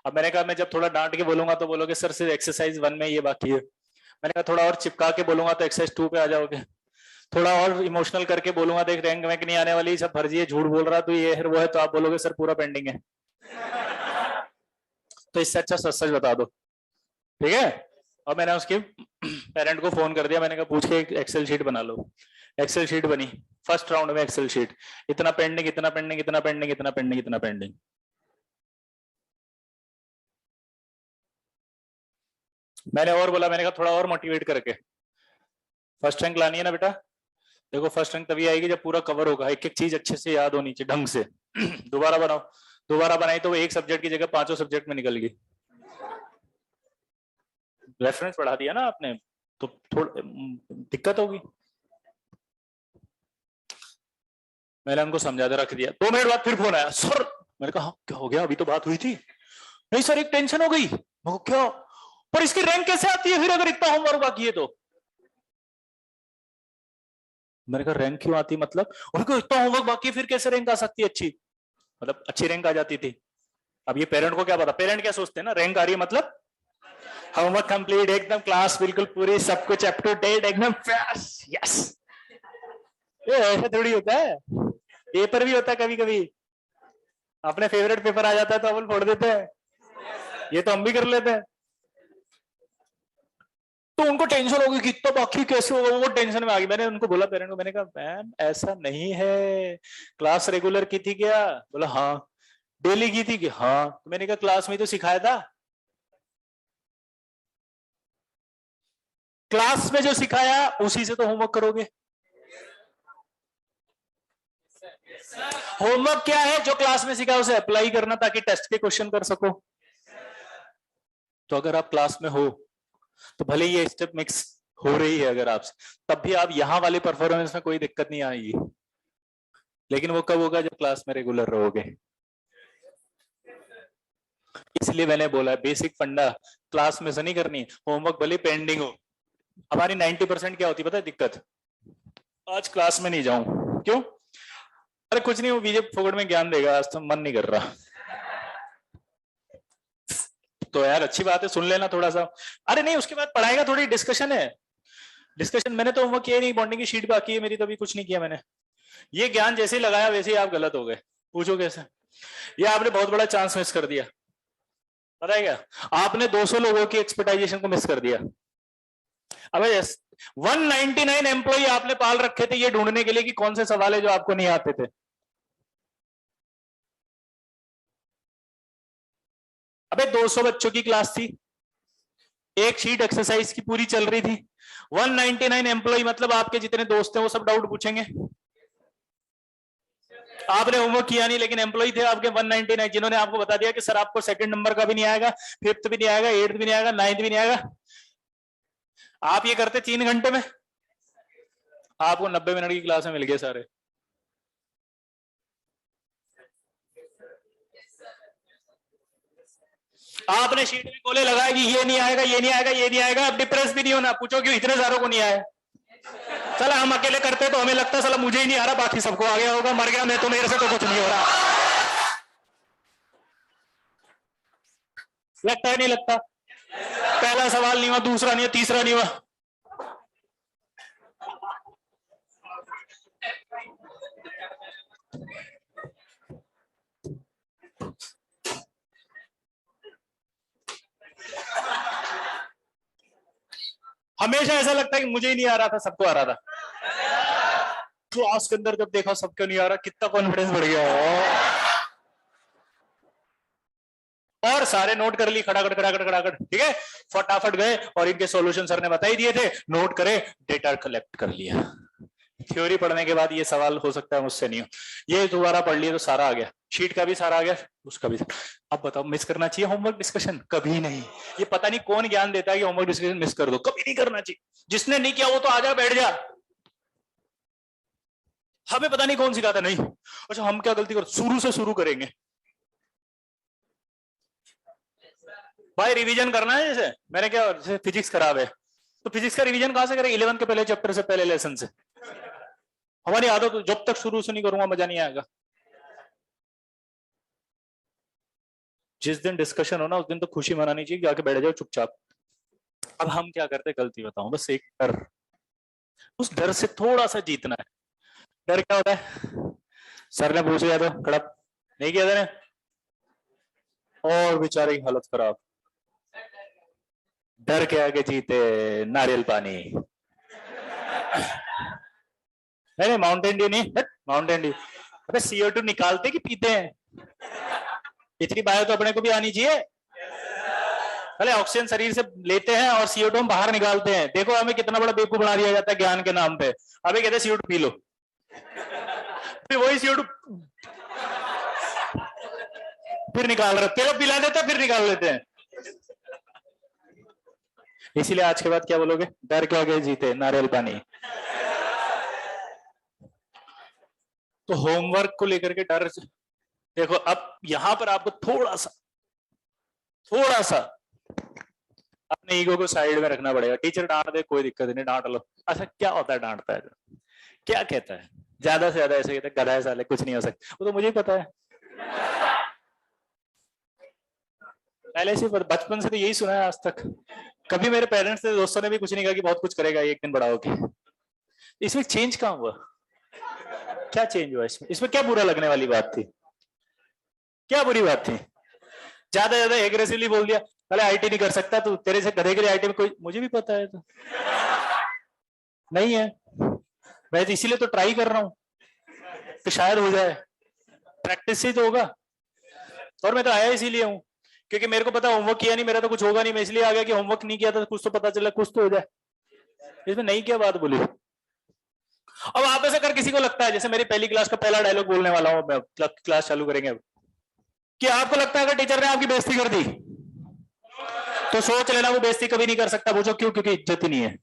अब मैंने कहा मैं जब थोड़ा डांट के बोलूंगा तो बोलोगे सर सिर्फ एक्सरसाइज 1 में ये बाकी है। मैंने कहा थोड़ा और चिपका के बोलूंगा तो एक्सरसाइज 2 पे आ जाओगे। थोड़ा और इमोशनल करके बोलूंगा, देख रैंक वैंक नहीं आने वाली, सब फर्जी है, झूठ बोल रहा तो ये है वो है, तो आप बोलोगे सर पूरा पेंडिंग है। तो इससे अच्छा सच सच बता दो, ठीक है। और मैंने उसके पेरेंट को फोन कर दिया, मैंने कहा पूछ के एक एक्सेल शीट बना लो। एक्सेल शीट बनी, फर्स्ट राउंड में एक्सेल शीट, इतना पेंडिंग, इतना पेंडिंग, इतना पेंडिंग, इतना पेंडिंग, इतना पेंडिंग। मैंने और बोला, मैंने कहा थोड़ा और मोटिवेट करके, फर्स्ट रैंक लानी है ना बेटा, देखो फर्स्ट रैंक तभी आएगी जब पूरा कवर होगा, एक एक चीज अच्छे से याद होनी चाहिए ढंग से। दोबारा बनाओ, दोबारा बनाई तो वो एक सब्जेक्ट की जगह 5 सब्जेक्ट में निकल गई। रेफरेंस बढ़ा दिया ना आपने, तो थोड़ा दिक्कत होगी। मैंने उनको समझा कर रख दिया। 2 मिनट बाद फिर फोन आया, सर। मैंने कहा क्या हो गया, अभी तो बात हुई थी। नहीं सर एक टेंशन हो गई। मैं क्या, पर इसकी रैंक कैसे आती है फिर अगर इतना होमवर्क बाकी है तो? मैंने कहा रैंक क्यों आती मतलब? उनको इतना होमवर्क बाकी है फिर कैसे रैंक आ सकती है अच्छी, मतलब अच्छी रैंक आ जाती थी। अब ये पेरेंट को क्या पता, पेरेंट क्या सोचते हैं ना, रैंक आ रही है मतलब होमवर्क कंप्लीट, एकदम क्लास बिल्कुल पूरी, सब कुछ अप टू डेट एकदम फ्रेश, यस। ये ऐसा थोड़ी होता है, पेपर भी होता है कभी कभी, अपने फेवरेट पेपर आ जाता है तो अपन फोड़ देते हैं, ये तो हम भी कर लेते हैं। तो उनको टेंशन होगी कि इतना बाकी कैसे होगा, वो टेंशन में आ गई। मैंने उनको बोला पेरेंट को, मैंने कहा मैम ऐसा नहीं है, क्लास रेगुलर की थी क्या? बोला हाँ। डेली की थी कि हाँ। तो मैंने कहा क्लास में तो सिखाया था, क्लास में जो सिखाया उसी से तो होमवर्क करोगे। होमवर्क क्या है, जो क्लास में सिखाया उसे अप्लाई करना ताकि टेस्ट के क्वेश्चन कर सको। तो अगर आप क्लास में हो तो भले ये स्टेप मिक्स हो रही है अगर आपसे, तब भी आप यहाँ वाले परफॉर्मेंस में कोई दिक्कत नहीं आएगी। लेकिन वो कब होगा, जब क्लास में रेगुलर रहोगे। इसलिए मैंने बोला बेसिक फंडा क्लास में से नहीं करनी, होमवर्क भले पेंडिंग हो। हमारी 90% क्या होती है पता है दिक्कत, आज क्लास में नहीं जाऊं, क्यों? अरे कुछ नहीं, वो बीजे फोकट में ज्ञान देगा, आज तो मन नहीं कर रहा। तो यार अच्छी बात है, सुन लेना थोड़ा सा। अरे नहीं, उसके बाद पढ़ाएगा, थोड़ी डिस्कशन है, डिस्कशन। मैंने तो होमवर्क किया नहीं, बॉन्डिंग की शीट बाकी है मेरी, तो अभी कुछ नहीं किया मैंने। ये ज्ञान जैसे ही लगाया वैसे ही आप गलत हो गए, पूछो कैसे? ये आपने बहुत बड़ा चांस मिस कर दिया, पता है क्या? आपने 200 लोगों की एक्सपर्टाइजेशन को मिस कर दिया। अब 199 एम्प्लॉय आपने पाल रखे थे ये ढूंढने के लिए कि कौन से सवाल है जो आपको नहीं आते थे। अबे 200 बच्चों की क्लास थी, एक शीट एक्सरसाइज की पूरी चल रही थी, 199 एम्प्लॉय मतलब आपके जितने दोस्त हैं वो सब डाउट पूछेंगे। आपने होमवर्क किया नहीं, लेकिन एम्प्लॉय थे आपके 199 जिन्होंने आपको बता दिया कि सर आपको सेकंड नंबर का भी नहीं आएगा, फिफ्थ भी नहीं आएगा, एट्थ भी नहीं आएगा, नाइन्थ भी नहीं आएगा। आप ये करते 3 घंटे में, आपको 90 मिनट की क्लास में मिल गए सारे। आपने शीट में गोले लगाए कि ये नहीं आएगा, ये नहीं आएगा, ये नहीं आएगा। अब डिप्रेस भी नहीं होना, पूछो क्यों इतने सारों को नहीं आया। चला हम अकेले करते तो हमें लगता चला मुझे ही नहीं आ रहा, बाकी सबको आ गया होगा, मर गया मैं तो, मेरे से तो कुछ नहीं हो रहा। लगता है नहीं लगता? पहला सवाल नहीं हुआ, दूसरा नहीं हुआ, तीसरा नहीं हुआ। हमेशा ऐसा लगता है कि मुझे ही नहीं आ रहा था, सबको आ रहा था। क्लास के अंदर जब देखा सबको नहीं आ रहा, कितना कॉन्फिडेंस बढ़ गया। और सारे नोट कर ली, खड़ाखड़ खड़ाखड़ खड़ाखड़, ठीक है। फटाफट गए और इनके सॉल्यूशन सर ने बता ही दिए थे, नोट करे, डेटा कलेक्ट कर लिया। थ्योरी पढ़ने के बाद ये सवाल हो सकता है मुझसे नहीं हो, ये दोबारा पढ़ लिए तो सारा आ गया, शीट का भी सारा आ गया, उसका भी। अब बताओ मिस करना चाहिए होमवर्क डिस्कशन? कभी नहीं। ये पता नहीं कौन ज्ञान देता है कि होमवर्क डिस्कशन मिस कर दो, कभी नहीं करना चाहिए। जिसने नहीं किया वो तो आजा बैठ जा। हमें पता नहीं कौन सिखाता, नहीं अच्छा हम क्या गलती कर, शुरू से शुरू करेंगे भाई। रिवीजन करना है, जैसे मैंने क्या, जैसे फिजिक्स खराब है तो फिजिक्स का रिवीजन कहां से करें? 11 के पहले चैप्टर से, पहले लेसन से। हमारी आदत तो जब तक शुरू से नहीं करूंगा मजा नहीं आएगा। जिस दिन डिस्कशन हो ना उस दिन तो खुशी मनानी चाहिए, आके बैठ जाओ चुपचाप। अब हम क्या करते, गलती बताऊं, बस एक डर, उस डर से थोड़ा सा जीतना है। डर क्या होता है? सर ने पूछ लिया तो कड़प नहीं किया था, और बेचारे की हालत खराब। डर के आगे जीते नारियल पानी। नहीं माउंटेन ड्यू नहीं, माउंटेन ड्यू। अबे CO2 निकालते कि पीते हैं? इतनी बायो तो अपने को भी आनी चाहिए। पहले ऑक्सीजन शरीर से लेते हैं और CO2 हम बाहर निकालते हैं। देखो हमें कितना बड़ा बेवकूफ बना दिया जाता है ज्ञान के नाम पे। अबे कहते CO2 पी लो, फिर वही CO2 फिर निकाल रहे, तेरे पिला देते फिर निकाल लेते हैं। इसीलिए आज के बाद क्या बोलोगे? डर के आगे जीते नारियल पानी। तो होमवर्क को लेकर के डर, देखो अब यहां पर आपको थोड़ा सा अपने ईगो को साइड में रखना पड़ेगा। टीचर डांट दे कोई दिक्कत नहीं, डांट लो। अच्छा क्या होता है डांटता है? क्या कहता है? ज्यादा से ज्यादा ऐसे कहते हैं गधा है साले, कुछ नहीं हो सकता। वो तो मुझे पता है, पहले से बचपन से तो यही सुना है आज तक। कभी मेरे पेरेंट्स ने, दोस्तों ने भी कुछ नहीं कहा कि बहुत कुछ करेगा एक दिन बड़ा होके। इसमें चेंज कहाँ हुआ? क्या चेंज हुआ इसमें? इसमें क्या बुरा लगने वाली बात थी? क्या बुरी बात थी? ज्यादा एग्रेसिवली बोल दिया, पहले IT नहीं कर सकता तू, तेरे से गधे के लिए IT में कोई, मुझे भी पता है तो नहीं है, मैं तो इसीलिए तो ट्राई कर रहा हूं कि शायद हो जाए, प्रैक्टिस से तो होगा। और मैं तो आया इसीलिए हूं क्योंकि मेरे को पता होमवर्क किया नहीं मेरा तो कुछ होगा नहीं। मैं इसलिए आ गया कि होमवर्क नहीं किया था, कुछ तो पता चला, कुछ तो हो जाए। इसमें नहीं क्या बात बोली। अब आप ऐसा कर, किसी को लगता है, जैसे मेरी पहली क्लास का पहला डायलॉग बोलने वाला हूं मैं, क्लास चालू करेंगे अब, कि आपको लगता है अगर टीचर ने आपकी बेइज्जती कर दी तो सोच लेना वो बेइज्जती कभी नहीं कर सकता। पूछो क्यों? क्योंकि इज्जत ही नहीं है।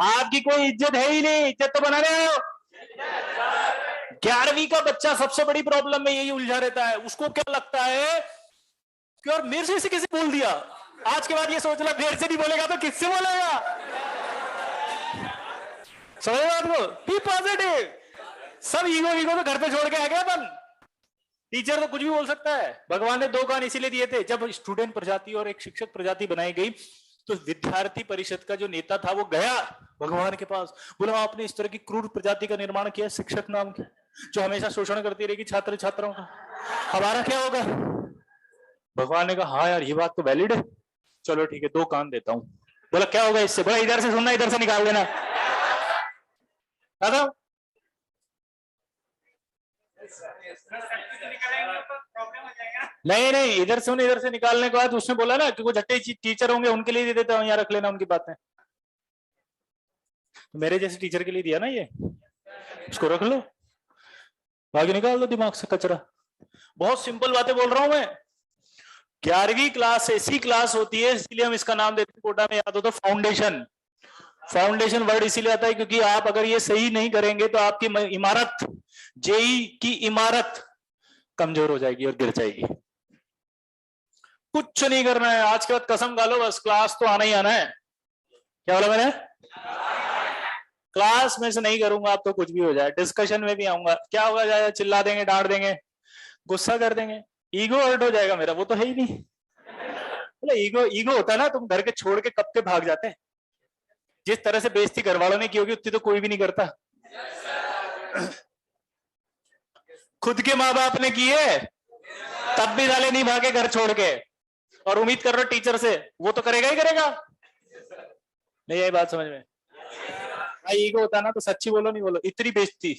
आपकी कोई इज्जत है ही नहीं, इज्जत तो बना रहे हो। 11वीं का बच्चा सबसे बड़ी प्रॉब्लम में यही उलझा रहता है। उसको क्या लगता है कि और मेरे से किसी बोल दिया, आज के बाद ये सोच ला मेरे से नहीं बोलेगा तो किससे बोलेगा? समझ बात को? B positive. सब ईगो तो घर पे छोड़ के आ गया अपन। टीचर तो कुछ भी बोल सकता है। भगवान ने 2 कान इसीलिए दिए थे, जब स्टूडेंट प्रजाति और एक शिक्षक प्रजाति बनाई गई तो विद्यार्थी परिषद का जो नेता था वो गया भगवान के पास, बोला आपने इस तरह की क्रूर प्रजाति का निर्माण किया, शिक्षक नाम के, जो हमेशा शोषण करती रहेगी छात्र छात्राओं का, हमारा क्या होगा? भगवान ने कहा हाँ यार ये बात तो वैलिड है, चलो ठीक है 2 कान देता हूं। बोला क्या होगा इससे? बोला इधर से सुनना, इधर से निकाल देना। दादा नहीं इधर से इधर से निकालने के बाद उसने बोला ना कि वो झट्टे टीचर होंगे उनके लिए दे देता हूं, यहाँ रख लेना उनकी बातें। तो मेरे जैसे टीचर के लिए दिया ना ये, इसको रख लो, बाकी निकाल दो दिमाग से कचरा। बहुत सिंपल बातें बोल रहा हूं मैं। 11वीं क्लास ऐसी क्लास होती है, इसलिए हम इसका नाम देते हैं, कोटा में याद हो तो फाउंडेशन। फाउंडेशन वर्ड इसीलिए आता है क्योंकि आप अगर ये सही नहीं करेंगे तो आपकी इमारत, जेई की इमारत कमजोर हो जाएगी और गिर जाएगी। कुछ नहीं करना है आज के बाद, कसम खा लो बस, क्लास तो आना ही आना है। क्या बोला मैंने? क्लास में से नहीं करूंगा आप तो कुछ भी हो जाए, डिस्कशन में भी आऊंगा, क्या होगा, जाए चिल्ला देंगे, डांट देंगे, गुस्सा कर देंगे, ईगो हर्ट हो जाएगा मेरा, वो तो है ही नहीं। ईगो ईगो होता है ना, तुम घर के छोड़ के कब के भाग जाते हैं। जिस तरह से बेइज्जती घर वालों ने की होगी उतनी तो कोई भी नहीं करता। खुद के माँ बाप ने की है तब भी साले नहीं भागे घर छोड़ के, और उम्मीद कर रहे हो टीचर से, वो तो करेगा ही करेगा। नहीं यही बात समझ में? ईगो होता ना तो सच्ची बोलो नहीं बोलो, इतनी बेइज्जती,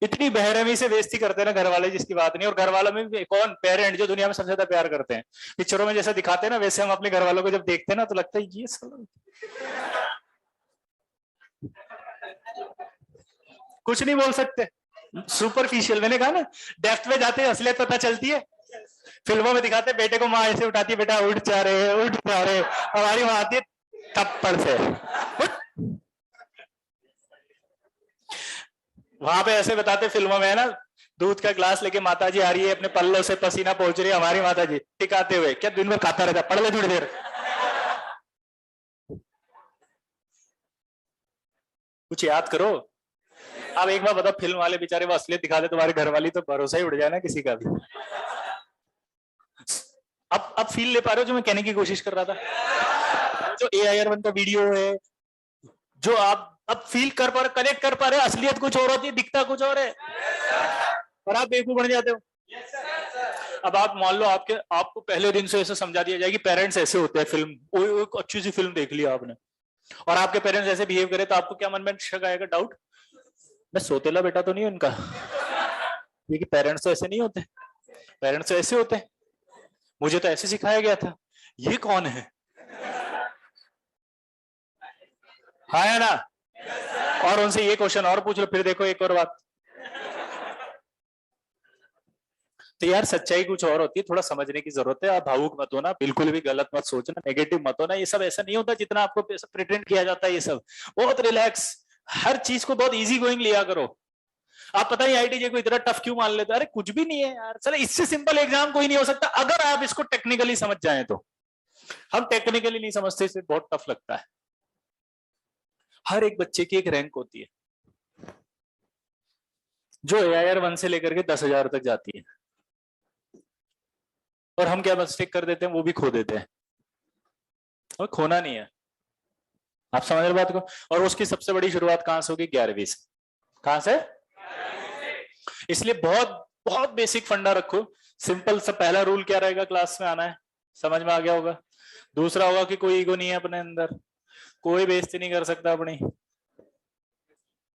इतनी बेरहमी से बेइज्जती करते हैं ना घर वाले जिसकी बात नहीं। और घर वालों में भी कौन, पेरेंट, जो दुनिया में सबसे ज्यादा प्यार करते हैं। पिक्चरों में जैसा दिखाते हैं ना वैसे हम अपने घर वालों को जब देखते हैं ना तो लगता है ये सब कुछ नहीं बोल सकते, सुपरफिशियल। मैंने कहा ना, डेप्थ में जाते हैं असलियत पता चलती है। फिल्मों में दिखाते हैं बेटे को माँ ऐसे उठाती है, बेटा उठ जा रहे, उठ जा रहे, हमारी माँ आती है थप्पड़ से। वहां पे ऐसे बताते फिल्मों में है ना, दूध का ग्लास लेके माता जी आ रही है, अपने पल्लों से पसीना पहुंच रही है, हमारी माता जी टिकाते हुए, क्या दिन भर खाता रहता, पढ़ ले थोड़ी देर। कुछ याद करो। अब एक बार बताओ, फिल्म वाले बेचारे वो असलियत दिखाते, तुम्हारे घर वाली तो भरोसा ही उड़ जाए ना किसी का भी। अब फील ले पा रहे हो जो मैं कहने की कोशिश कर रहा था? जो AIR1 का वीडियो है, जो आप अब फील कर पा रहे, कनेक्ट कर पा रहे, असलियत कुछ और होती है, दिखता कुछ और है, और आप बेवकूफ बन जाते हो। अब आप मान लो आपको पहले दिन से ऐसे समझा दिया जाए कि पेरेंट्स ऐसे होते हैं, फिल्म अच्छी सी फिल्म देख लिया आपने, और आपके पेरेंट्स ऐसे बिहेव करे, तो आपको क्या मन में शक आएगा, डाउट, मैं सोतेला बेटा तो नहीं हूं उनका, क्योंकि पेरेंट्स तो ऐसे नहीं होते, पेरेंट्स तो ऐसे होते हैं, मुझे तो ऐसे सिखाया गया था, ये कौन है? हाँ है ना? और उनसे ये क्वेश्चन और पूछ लो, फिर देखो एक और बात। तो यार सच्चाई कुछ और होती है, थोड़ा समझने की जरूरत है। आप भावुक मत होना, बिल्कुल भी गलत मत सोचना, नेगेटिव मत होना, ये सब ऐसा नहीं होता जितना आपको प्रिटेंड किया जाता है। ये सब बहुत रिलैक्स, हर चीज को बहुत इजी गोइंग लिया करो। आप पता नहीं IIT को इतना टफ क्यों मान लेते, अरे कुछ भी नहीं है यार, चलो इससे सिंपल एग्जाम कोई नहीं हो सकता, अगर आप इसको टेक्निकली समझ जाए तो। हम टेक्निकली नहीं समझते, इसे बहुत टफ लगता है। हर एक बच्चे की एक रैंक होती है जो AIR1 से लेकर के 10,000 तक जाती है, और हम क्या मिस्टेक कर देते हैं, वो भी खो देते हैं। और खोना नहीं है, आप समझ रहे बात को। और उसकी सबसे बड़ी शुरुआत कहां से होगी? 11वीं से। कहां से? इसलिए बहुत बहुत बेसिक फंडा रखो, सिंपल सा। पहला रूल क्या रहेगा, क्लास में आना है, समझ में आ गया होगा। दूसरा होगा कि कोई ईगो नहीं है अपने अंदर, कोई बेइज्जती नहीं कर सकता अपनी।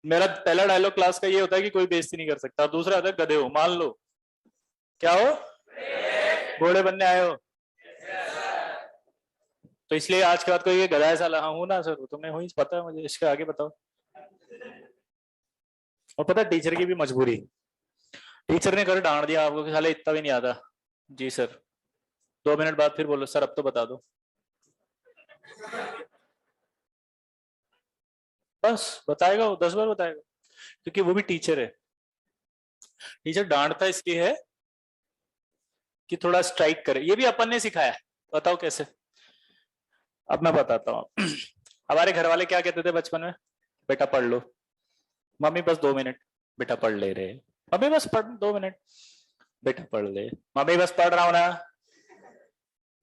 मेरा पहला डायलॉग क्लास का ये होता है कि कोई बेइज्जती नहीं कर सकता। दूसरा होता है गधे हो, मान लो क्या हो, घोड़े बनने आए हो। तो इसलिए आज के बाद कोई गधा ऐसा लगा हूं ना सर, तुम्हें हुई पता है मुझे, इसके आगे बताओ। और पता है टीचर की भी मजबूरी, टीचर ने कर डांट दिया आपको कि साले इतना भी नहीं आता। जी सर, 2 मिनट बाद फिर बोलो सर अब तो बता दो, बस बताएगा वो 10 बार बताएगा, क्योंकि वो भी टीचर है। टीचर डांटता इसलिए है कि थोड़ा स्ट्राइक करे, ये भी अपन ने सिखाया। बताओ कैसे? अब मैं बताता हूँ। हमारे घर वाले क्या कहते थे बचपन में, बेटा पढ़ लो, मम्मी बस 2 मिनट, बेटा पढ़ ले रहे, मम्मी बस पढ़ 2 मिनट, बेटा पढ़ ले, मम्मी बस पढ़ रहा हूं ना।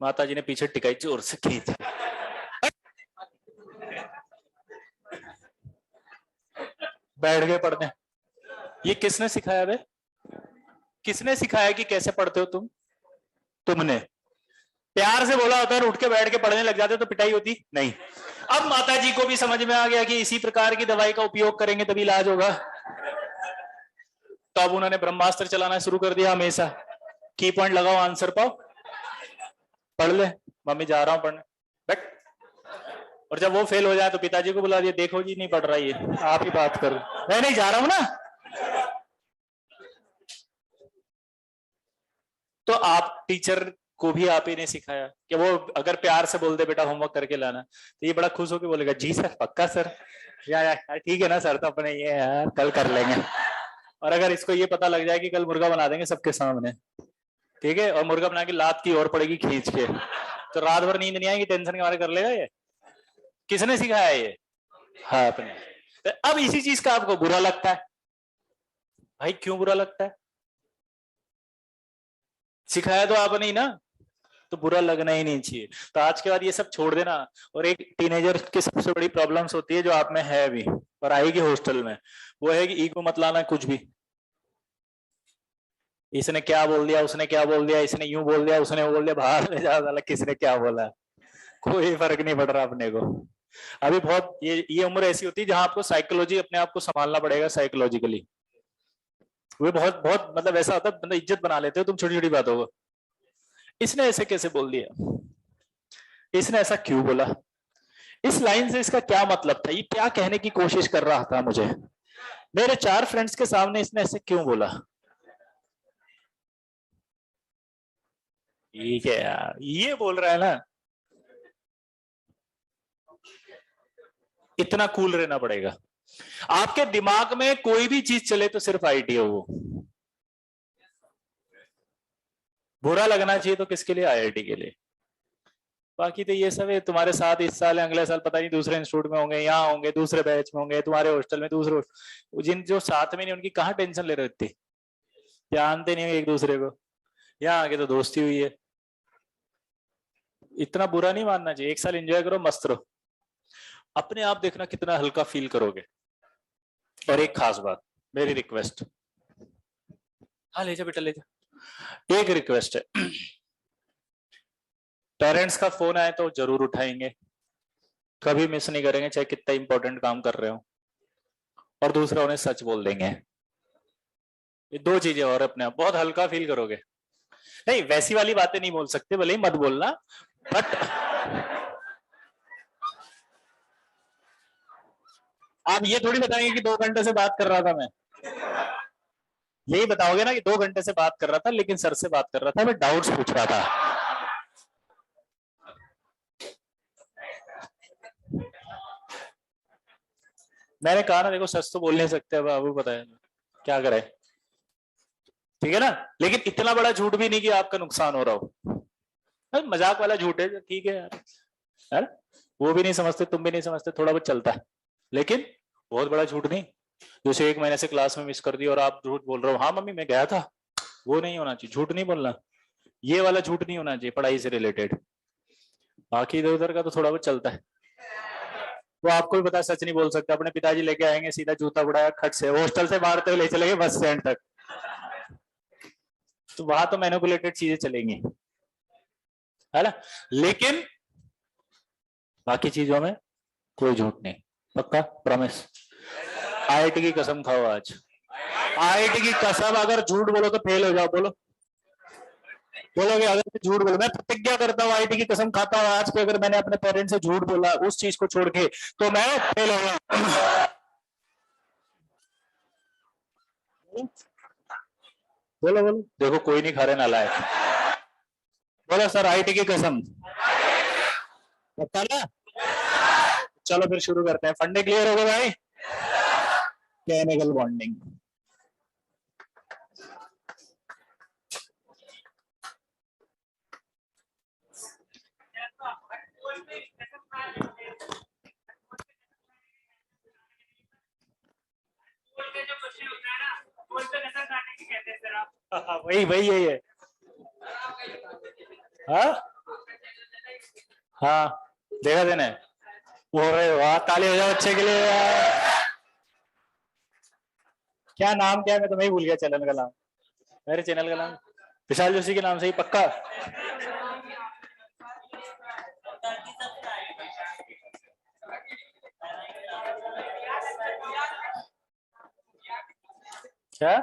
माता जी ने पीछे टिकाई जोर से खींच, बैठ गए पढ़ने। ये किसने सिखाया बे? किसने सिखाया कि कैसे पढ़ते हो तुम? तुमने। प्यार से बोला होता है, उठ के बैठ के पढ़ने लग जाते तो पिटाई होती नहीं। अब माता जी को भी समझ में आ गया कि इसी प्रकार की दवाई का उपयोग करेंगे तभी इलाज होगा, तो अब उन्होंने ब्रह्मास्त्र चलाना शुरू कर दिया हमेशा। की पॉइंट लगाओ, आंसर पाओ, पढ़ ले, मम्मी जा रहा हूं पढ़ने, बैठ। और जब वो फेल हो जाए तो पिताजी को बुला दिया, देखो जी नहीं पढ़ रहा है, आप ही बात करो, मैं नहीं जा रहा हूं ना। तो आप टीचर को भी आप ही ने सिखाया कि वो अगर प्यार से बोल दे बेटा होमवर्क करके लाना, तो ये बड़ा खुश होकर बोलेगा जी सर पक्का सर, यार ठीक है ना सर, तो अपने ये यार कल कर लेंगे। और अगर इसको ये पता लग जाए कि कल मुर्गा बना देंगे सबके सामने, ठीक है, और मुर्गा बना के लात की और पड़ेगी खींच के, तो रात भर नींद नहीं आएगी, टेंशन के मारे कर लेगा ये। किसने सिखाया ये? हाँ अपने। तो अब इसी चीज का आपको बुरा लगता है। भाई क्यों बुरा लगता है? सिखाया तो आपने ही ना, तो बुरा लगना ही नहीं चाहिए। तो आज के बाद ये सब छोड़ देना। और एक टीनेजर की सबसे बड़ी प्रॉब्लम्स होती है जो आप में है भी और आएगी हॉस्टल में, वो है कि ईगो मत लाना कुछ भी। इसने क्या बोल दिया, उसने क्या बोल दिया, इसने यूं बोल दिया, उसने वो बोल दिया, बाहर में ज्यादा किसने क्या बोला, कोई फर्क नहीं पड़ रहा अपने को। अभी बहुत ये उम्र ऐसी होती है जहां आपको साइकोलॉजी अपने आप को संभालना पड़ेगा साइकोलॉजिकली। वो बहुत बहुत मतलब ऐसा होता है, मतलब इज्जत बना लेते हो तुम छोटी छोटी बातों को। इसने ऐसे कैसे बोल दिया, इसने ऐसा क्यों बोला, इस लाइन से इसका क्या मतलब था, ये क्या कहने की कोशिश कर रहा था मुझे, मेरे 4 फ्रेंड्स के सामने इसने ऐसे क्यों बोला। ठीक है यार, ये बोल रहा है ना, इतना कूल रहना पड़ेगा। आपके दिमाग में कोई भी चीज चले तो सिर्फ आईटी हो, वो बुरा लगना चाहिए तो किसके लिए, आईआईटी के लिए। बाकी तो ये सब है तुम्हारे साथ, इस साल अगले साल पता नहीं दूसरे इंस्टीट्यूट में होंगे, यहाँ होंगे दूसरे बैच में होंगे, तुम्हारे हॉस्टल में दूसरे, जिन जो साथ में नहीं उनकी कहाँ टेंशन ले रही थी, जानते नहीं एक दूसरे को, यहाँ आके तो दोस्ती हुई है। इतना बुरा नहीं मानना चाहिए, एक साल एंजॉय करो, मस्त रहो, अपने आप देखना कितना हल्का फील करोगे। और एक खास बात, मेरी रिक्वेस्ट, हाँ ले जा बेटा ले जा, एक रिक्वेस्ट है, पेरेंट्स का फोन आए तो जरूर उठाएंगे, कभी मिस नहीं करेंगे चाहे कितना इंपॉर्टेंट काम कर रहे हो। और दूसरा उन्हें सच बोल देंगे। ये 2 चीजें और अपने आप बहुत हल्का फील करोगे। नहीं वैसी वाली बातें नहीं बोल सकते, भले ही मत बोलना, बट आप ये थोड़ी बताएंगे कि 2 घंटे से बात कर रहा था मैं, यही बताओगे ना कि 2 घंटे से बात कर रहा था लेकिन सर से बात कर रहा था, मैं डाउट्स पूछ रहा था। मैंने कहा ना देखो सच तो बोल नहीं सकते, अब आपको पता है क्या करे, ठीक है ना, लेकिन इतना बड़ा झूठ भी नहीं कि आपका नुकसान हो रहा हो, मजाक वाला झूठ है ठीक है यार, है ना, वो भी नहीं समझते तुम भी नहीं समझते, थोड़ा बहुत चलता है, लेकिन बहुत बड़ा झूठ नहीं। जैसे 1 महीने से क्लास में मिस कर दी और आप झूठ बोल रहे हो, हाँ मम्मी मैं गया था, वो नहीं होना चाहिए, झूठ नहीं बोलना, ये वाला झूठ नहीं होना चाहिए पढ़ाई से रिलेटेड। बाकी इधर उधर का तो थोड़ा बहुत चलता है, वो आपको भी पता है सच नहीं बोल सकता, अपने पिताजी लेके आएंगे सीधा जूता बुड़ाया खट से हॉस्टल से मारते हुए ले चलेंगे बस स्टैंड तक, तो वहां तो मैनिपुलेटेड चीजें चलेंगी, है ना, लेकिन बाकी चीजों में कोई झूठ नहीं, पक्का प्रॉमिस। आईआईटी की कसम खाओ आज, आईआईटी की कसम, अगर झूठ बोलो तो फेल हो जाओ, बोलो बोलोगे अगर झूठ बोलो, मैं प्रतिज्ञा करता हूँ आईआईटी की कसम खाता हूँ आज के, अगर मैंने अपने पेरेंट्स से झूठ बोला उस चीज को छोड़ के तो मैं फेल हो गया। बोलो बोलो, देखो कोई नहीं खा रहे नालायक, बोलो सर आईआईटी की कसम, पक्का ना, चलो फिर शुरू करते हैं, फंडे क्लियर हो गए भाई, केमिकल बॉन्डिंग। वही वही यही है, हाँ हाँ देखा देने, वो वाह ताली हो जाओ अच्छे के लिए यार। क्या नाम क्या है, मैं तुम्हें भूल गया चैनल का नाम, मेरे चैनल का नाम विशाल जोशी के नाम से ही पक्का। क्या,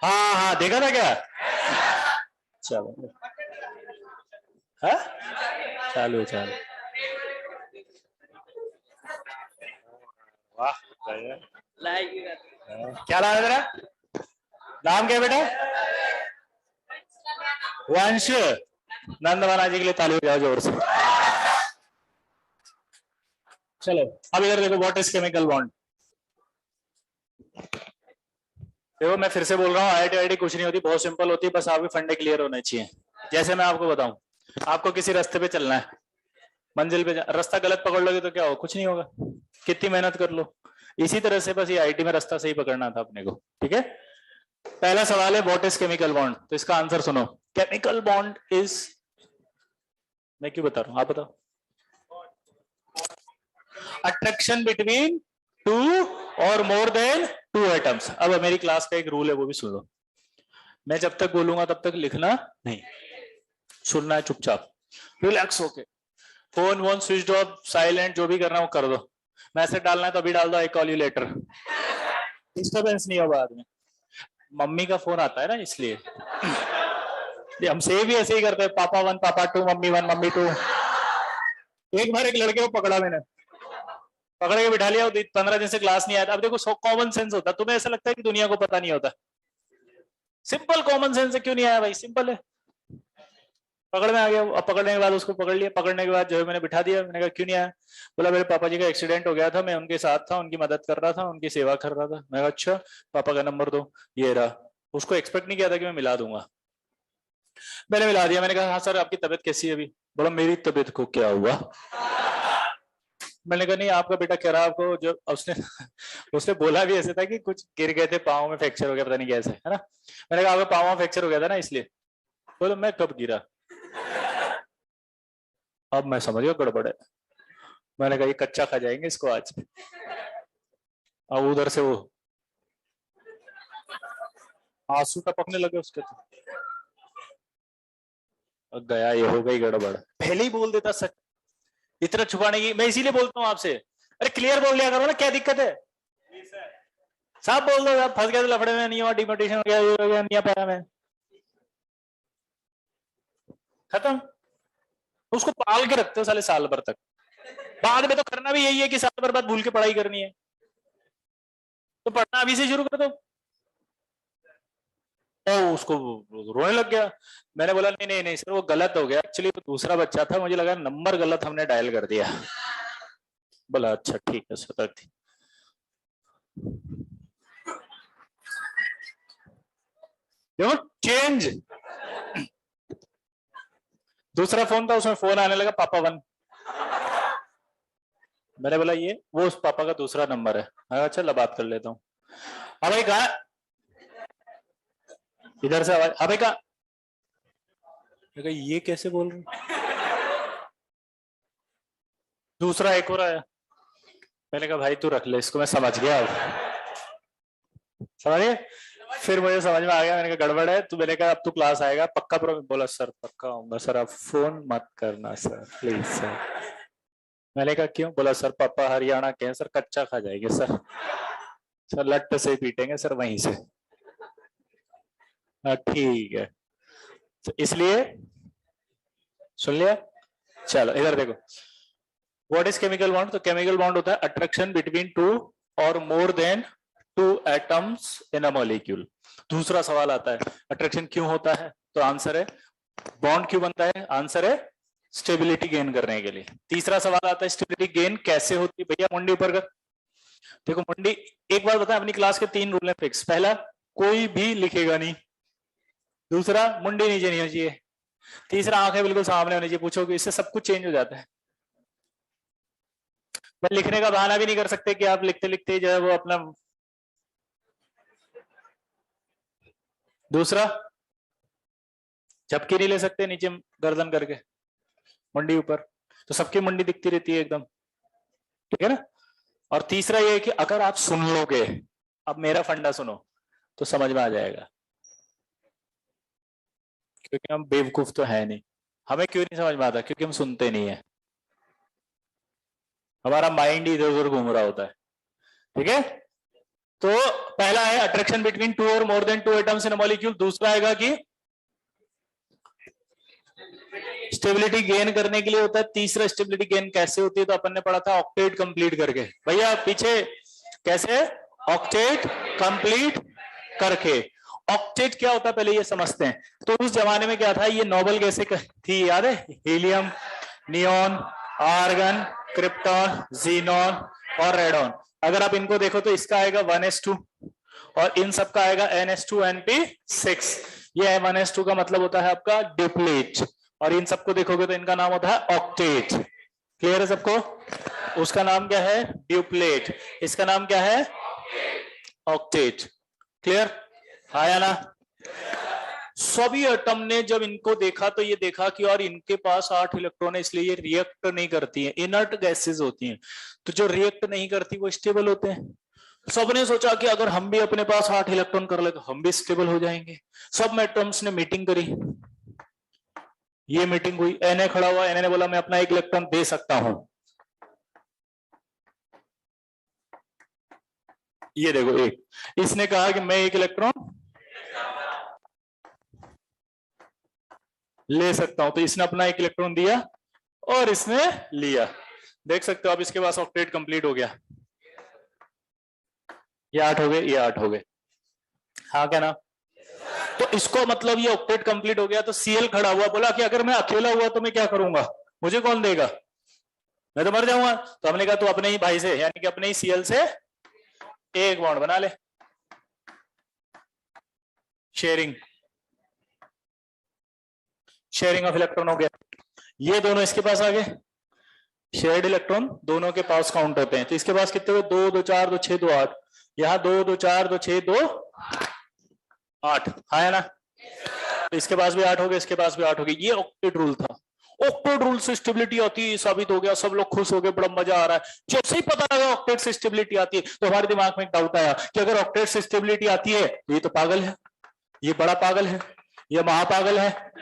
हाँ हाँ देखा था क्या, चलो हाँ चालू चालू, वाह क्या नाम है तेरा, नाम क्या है बेटा, वंश, नंदवाना जी के लिए ताली बजाओ जोर से। चलो अब इधर देखो, व्हाट इज केमिकल बॉन्ड। देखो मैं फिर से बोल रहा हूँ, आईआईटी कुछ नहीं होती, बहुत सिंपल होती है, बस आपके फंडे क्लियर होने चाहिए। जैसे मैं आपको बताऊं, आपको किसी रास्ते पे चलना है, मंजिल पे रास्ता गलत पकड़ लोगे तो क्या हो, कुछ नहीं होगा, कितनी मेहनत कर लो। इसी तरह से बस ये आईटी में रास्ता सही पकड़ना था अपने को, ठीक है। पहला सवाल है व्हाट इज केमिकल बॉन्ड, तो इसका आंसर सुनो। केमिकल बॉन्ड इज, मैं क्यों बता रहा हूं, आप बताओ। अट्रैक्शन बिटवीन टू और मोर देन टू एटम्स। अब मेरी क्लास का एक रूल है, वो भी सुन लो। मैं जब तक बोलूंगा तब तक लिखना नहीं, सुनना है चुपचाप, रिलैक्स होके। फोन वोन स्विच ऑफ, साइलेंट, जो भी करना है वो कर दो। मैसेज डालना है तो अभी डाल दो, I call you later, disturbance नहीं हो बाद में। मम्मी का फोन आता है ना, इसलिए हमसे भी ऐसे ही करते हैं, पापा 1 पापा 2 मम्मी 1 मम्मी 2। एक बार एक लड़के को पकड़ा मैंने, पकड़ के बिठा लिया, 15 दिन से क्लास नहीं आया था। अब देखो कॉमन सेंस होता है, तुम्हें ऐसा लगता है कि दुनिया को पता नहीं होता, सिंपल कॉमन सेंस है, क्यों नहीं आया भाई, सिंपल है। पकड़ में आ गया, अब पकड़ने के बाद उसको पकड़ लिया, पकड़ने के बाद जो है मैंने बिठा दिया, मैंने कहा क्यों नहीं आया, बोला मेरे पापा जी का एक्सीडेंट हो गया था, मैं उनके साथ था, उनकी मदद कर रहा था, उनकी सेवा कर रहा था। मैं कहा अच्छा, पापा का नंबर दो, ये रहा। उसको एक्सपेक्ट नहीं किया था कि मैं मिला दूंगा, मैंने मिला दिया। मैंने कहा हाँ सर आपकी तबीयत कैसी है अभी, बोला मेरी तबीयत को क्या हुआ। मैंने कहा नहीं आपका बेटा कह रहा आपको, जो उसने उसने बोला भी ऐसे था कि कुछ गिर गए थे, पाँव में फ्रैक्चर हो गया, पता नहीं कैसे, है ना। मैंने कहा आपका पाँव में फ्रैक्चर हो गया था ना इसलिए, बोलो मैं कब गिरा। अब मैं समझ गया गड़बड़ है। मैंने कहा ये कच्चा खा जाएंगे इसको आज। अब उधर से वो आंसू टपकने लगे उसके, तो गया, ये हो गई गड़बड़। पहले ही बोल देता सच, इतना छुपाने की, मैं इसीलिए बोलता हूँ आपसे, अरे क्लियर बोल लिया करो ना, क्या दिक्कत है, साफ बोल दो, आप फंस गए तो लफड़े में, नहीं हुआ डिमोटेशन हो गया, ये हो गया, नहीं आ पाया मैं, खत्म। उसको पाल के रखते हो साले साल भर तक, बाद में तो करना भी यही है कि साल भर बाद भूल के पढ़ाई करनी है, तो पढ़ना अभी से शुरू कर दो। तो उसको रोने लग गया। मैंने बोला नहीं नहीं नहीं सर वो गलत हो गया, एक्चुअली वो दूसरा बच्चा था, मुझे लगा नंबर गलत हमने डायल कर दिया। बोला अच्छा ठीक है सर। देखो चेंज, दूसरा फोन था उसमें फोन आने लगा पापा 1। मैंने बोला ये वो उस पापा का दूसरा नंबर है, मैं चल बात कर लेता हूँ। अबे कहा, इधर से आवाज, अबे कहा, ये कैसे बोल रहे, दूसरा एक और आया। मैंने कहा भाई तू रख ले इसको, मैं समझ गया, अब समझ गए। फिर मुझे समझ में आ गया, मैंने कहा गड़बड़ है, तो मैंने कहा अब तू क्लास आएगा पक्का, बोला सर पक्का आऊंगा सर, आप फोन मत करना सर प्लीज सर। मैंने कहा क्यों, बोला सर पापा हरियाणा के हैं सर, कच्चा खा जाएंगे सर, सर लट से पीटेंगे सर वहीं से। ठीक है, तो इसलिए सुन लिया। चलो इधर देखो, व्हाट इज केमिकल बॉन्ड, तो केमिकल बॉन्ड होता है अट्रैक्शन बिटवीन टू और more than two atoms in a molecule. दूसरा सवाल आता है अट्रैक्शन क्यों होता है, तो आंसर है बॉन्ड क्यों बनता है, आंसर है स्टेबिलिटी गेन करने के लिए। तीसरा सवाल आता है स्टेबिलिटी गेन कैसे होती है, भैया मुंडी ऊपर कर। देखो मुंडी, एक बार बताएं अपनी क्लास के 3 रूल है फिक्स। पहला, कोई भी लिखेगा नहीं। दूसरा, मुंडी नीचे नहीं होनी चाहिए। तीसरा, आंखें बिल्कुल सामने होनी चाहिए। पूछोगे, इससे सब कुछ चेंज हो जाता है। पर लिखने का बहाना भी नहीं कर सकते कि आप लिखते लिखते जो है वो अपना। दूसरा, झपकी नहीं ले सकते नीचे गर्दन करके, मुंडी ऊपर, तो सबकी मुंडी दिखती रहती है एकदम, ठीक है ना। और तीसरा ये है कि अगर आप सुन लोगे, अब मेरा फंडा सुनो तो समझ में आ जाएगा, क्योंकि हम बेवकूफ तो है नहीं। हमें क्यों नहीं समझ में आता, क्योंकि हम सुनते नहीं है, हमारा माइंड ही इधर उधर घूम रहा होता है, ठीक है। तो पहला है अट्रैक्शन बिटवीन टू और more than two atoms in a molecule. दूसरा आएगा कि स्टेबिलिटी गेन करने के लिए होता है। तीसरा, स्टेबिलिटी गेन कैसे होती है, तो अपन ने पढ़ा था ऑक्टेट कंप्लीट करके। भैया पीछे कैसे, ऑक्टेट कंप्लीट करके। ऑक्टेट क्या होता है पहले ये समझते हैं। तो उस जमाने में क्या था, ये नोबल गैसें थी, याद है, helium, neon, argon, krypton, xenon और रेडॉन। अगर आप इनको देखो तो इसका आएगा 1s2 और इन सब का आएगा NH2NP6। ये 1s2 का मतलब होता है आपका डिप्लेट, और इन सबको देखोगे तो इनका नाम होता है ऑक्टेट। क्लियर है सबको? उसका नाम क्या है? ड्यूप्लेट। इसका नाम क्या है? ऑक्टेट। क्लियर? आया ना? सभी एटम ने जब इनको देखा तो ये देखा कि और इनके पास 8 इलेक्ट्रॉन है, इसलिए ये रिएक्ट नहीं करती है, इनर्ट गैसेस होती हैं। तो जो रिएक्ट नहीं करती वो स्टेबल होते हैं। सबने सोचा कि अगर हम भी अपने पास 8 इलेक्ट्रॉन कर ले तो हम भी स्टेबल हो जाएंगे। सब एटम्स ने मीटिंग करी, ये मीटिंग हुई, Na खड़ा हुआ, Na ने बोला मैं अपना 1 इलेक्ट्रॉन दे सकता हूं। ये देखो एक, इसने कहा कि मैं 1 इलेक्ट्रॉन ले सकता हूं, तो इसने अपना 1 इलेक्ट्रॉन दिया और इसने लिया। देख सकते हो अब इसके पास ऑक्टेट कंप्लीट हो गया। ये 8 हो गए, ये 8 हो गए, हाँ क्या ना? तो इसको मतलब ये ऑक्टेट कंप्लीट हो गया। तो Cl खड़ा हुआ, बोला कि अगर मैं अकेला हुआ तो मैं क्या करूंगा, मुझे कौन देगा, मैं तो मर जाऊंगा। तो हमने कहा तू अपने ही भाई से, यानी कि अपने ही Cl से एक बॉन्ड बना ले, शेयरिंग, शेयरिंग ऑफ इलेक्ट्रॉन हो गया। ये दोनों इसके पास आ गए, शेयर्ड इलेक्ट्रॉन दोनों के पास काउंट होते हैं। तो इसके पास कितने हुए, 2 2 4 2 6 2 8, यहाँ 2 2 4 2 6 2 8, हाँ है ना? तो इसके पास भी 8 हो गए, इसके पास भी 8 हो गए। ये ऑक्टेट रूल था। ऑक्टेट रूल से स्टेबिलिटी आती है, साबित हो गया, सब लोग खुश हो गए, बड़ा मजा आ रहा है। जैसे ही पता लगा ऑक्टेट से स्टेबिलिटी आती है तो हमारे दिमाग में एक डाउट आया कि अगर ऑक्टेट से स्टेबिलिटी आती है तो ये तो पागल है, ये बड़ा पागल है, ये महापागल है,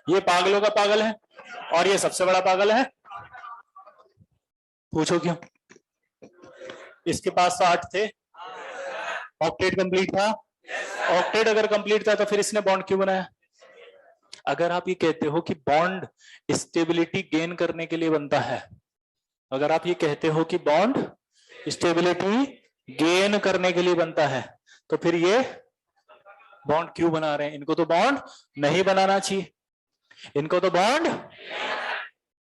ये पागलों का पागल है, और ये सबसे बड़ा पागल है। पूछो क्यों? इसके पास 8 थे, ऑक्टेट कंप्लीट था। ऑक्टेट अगर कंप्लीट था तो फिर इसने बॉन्ड क्यों बनाया? अगर आप ये कहते हो कि बॉन्ड स्टेबिलिटी गेन करने के लिए बनता है, अगर आप ये कहते हो कि बॉन्ड स्टेबिलिटी गेन करने के लिए बनता है, तो फिर ये बॉन्ड क्यों बना रहे हैं? इनको तो बॉन्ड नहीं बनाना चाहिए, इनको तो बॉन्ड,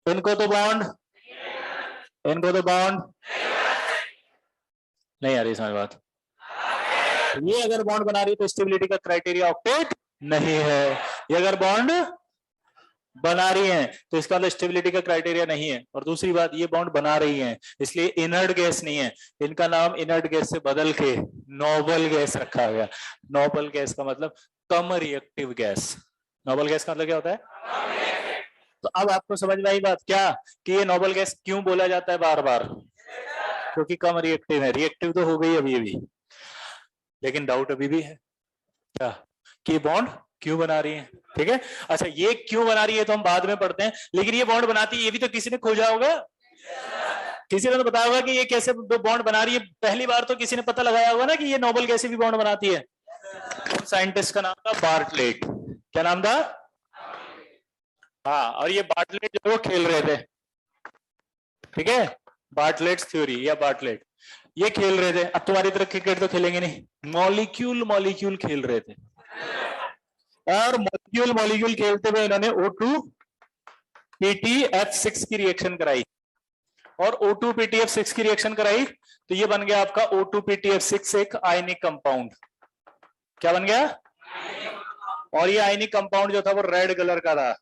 इनको तो बॉन्ड, इनको तो बॉन्ड नहीं आ रही समझ बात। ये अगर बॉन्ड बना रही है तो स्टेबिलिटी का क्राइटेरिया ऑक्टेट नहीं है। ये अगर बॉन्ड बना रही है तो इसका मतलब स्टेबिलिटी का क्राइटेरिया नहीं है। और दूसरी बात, ये बॉन्ड बना रही है इसलिए इनर्ट गैस नहीं है, इनका नाम इनर्ट गैस से बदल के नोबल गैस रखा गया। नोबल गैस का मतलब कम रिएक्टिव गैस। नोबल गैस का मतलब क्या होता है? तो अब आपको समझ में आई बात क्या, कि ये नोबल गैस क्यों बोला जाता है बार बार? क्योंकि कम रिएक्टिव है। रिएक्टिव तो हो गई अभी अभी, लेकिन डाउट अभी भी है क्या, कि बॉन्ड क्यों बना रही है? ठीक है, अच्छा ये क्यों बना रही है तो हम बाद में पढ़ते हैं, लेकिन ये बॉन्ड बनाती है ये भी तो किसी ने खोजा होगा, किसी ने तो बताया होगा कि ये कैसे बॉन्ड बना रही है। पहली बार तो किसी ने पता लगाया होगा ना कि ये नोबल गैस भी बॉन्ड बनाती है। साइंटिस्ट का नाम था बार्टलेट। क्या नाम था? हाँ, और ये बार्टलेट जो वो खेल रहे थे, ठीक है, बार्टलेट्स थ्योरी या बार्टलेट, ये खेल रहे थे। अब तुम्हारी तरह क्रिकेट तो खेलेंगे नहीं, मॉलिक्यूल मॉलिक्यूल खेल रहे थे। और मॉलिक्यूल मॉलिक्यूल खेलते हुए इन्होंने O2PtF6 की रिएक्शन कराई, और O2PtF6 की रिएक्शन कराई तो ये बन गया आपका O2PtF6 एक आयनिक कंपाउंड। क्या बन गया? और ये आयनिक कंपाउंड जो था वो रेड कलर का था।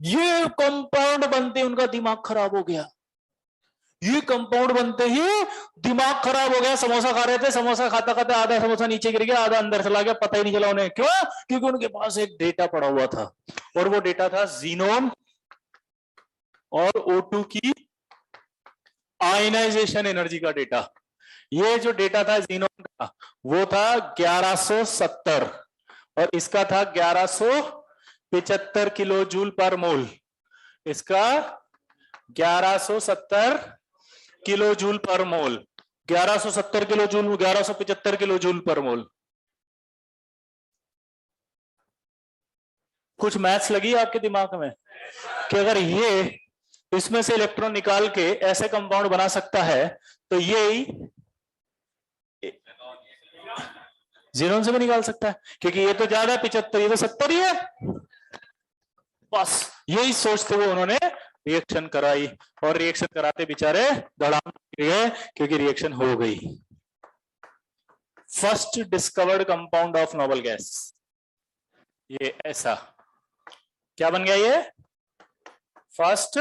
ये कंपाउंड बनते उनका दिमाग खराब हो गया, ये कंपाउंड बनते ही दिमाग खराब हो गया। समोसा खा रहे थे, समोसा खाता खाता आधा समोसा नीचे गिर गया, आधा अंदर चला गया, पता ही नहीं चला उन्हें। क्यों? क्योंकि उनके पास एक डेटा पड़ा हुआ था, और वो डेटा था जीनोन और O2 की आयनाइजेशन एनर्जी का डेटा। ये जो डेटा था जीनोन का वो था 1170 और इसका था 1175 किलो जूल पर मोल। इसका 1170 किलो जूल पर mole, 1170 kilo joule, 1175 kilo joule पर मोल। कुछ मैथ्स लगी आपके दिमाग में कि अगर ये इसमें से इलेक्ट्रॉन निकाल के ऐसे कंपाउंड बना सकता है तो ये जीरो से भी निकाल सकता है, क्योंकि ये तो ज्यादा है 75, ये तो 70 ही है। बस यही सोचते हुए उन्होंने रिएक्शन कराई, और रिएक्शन कराते बेचारे धड़ाम गिर गए, क्योंकि रिएक्शन हो गई। First discovered compound of noble gas, ये ऐसा क्या बन गया, ये first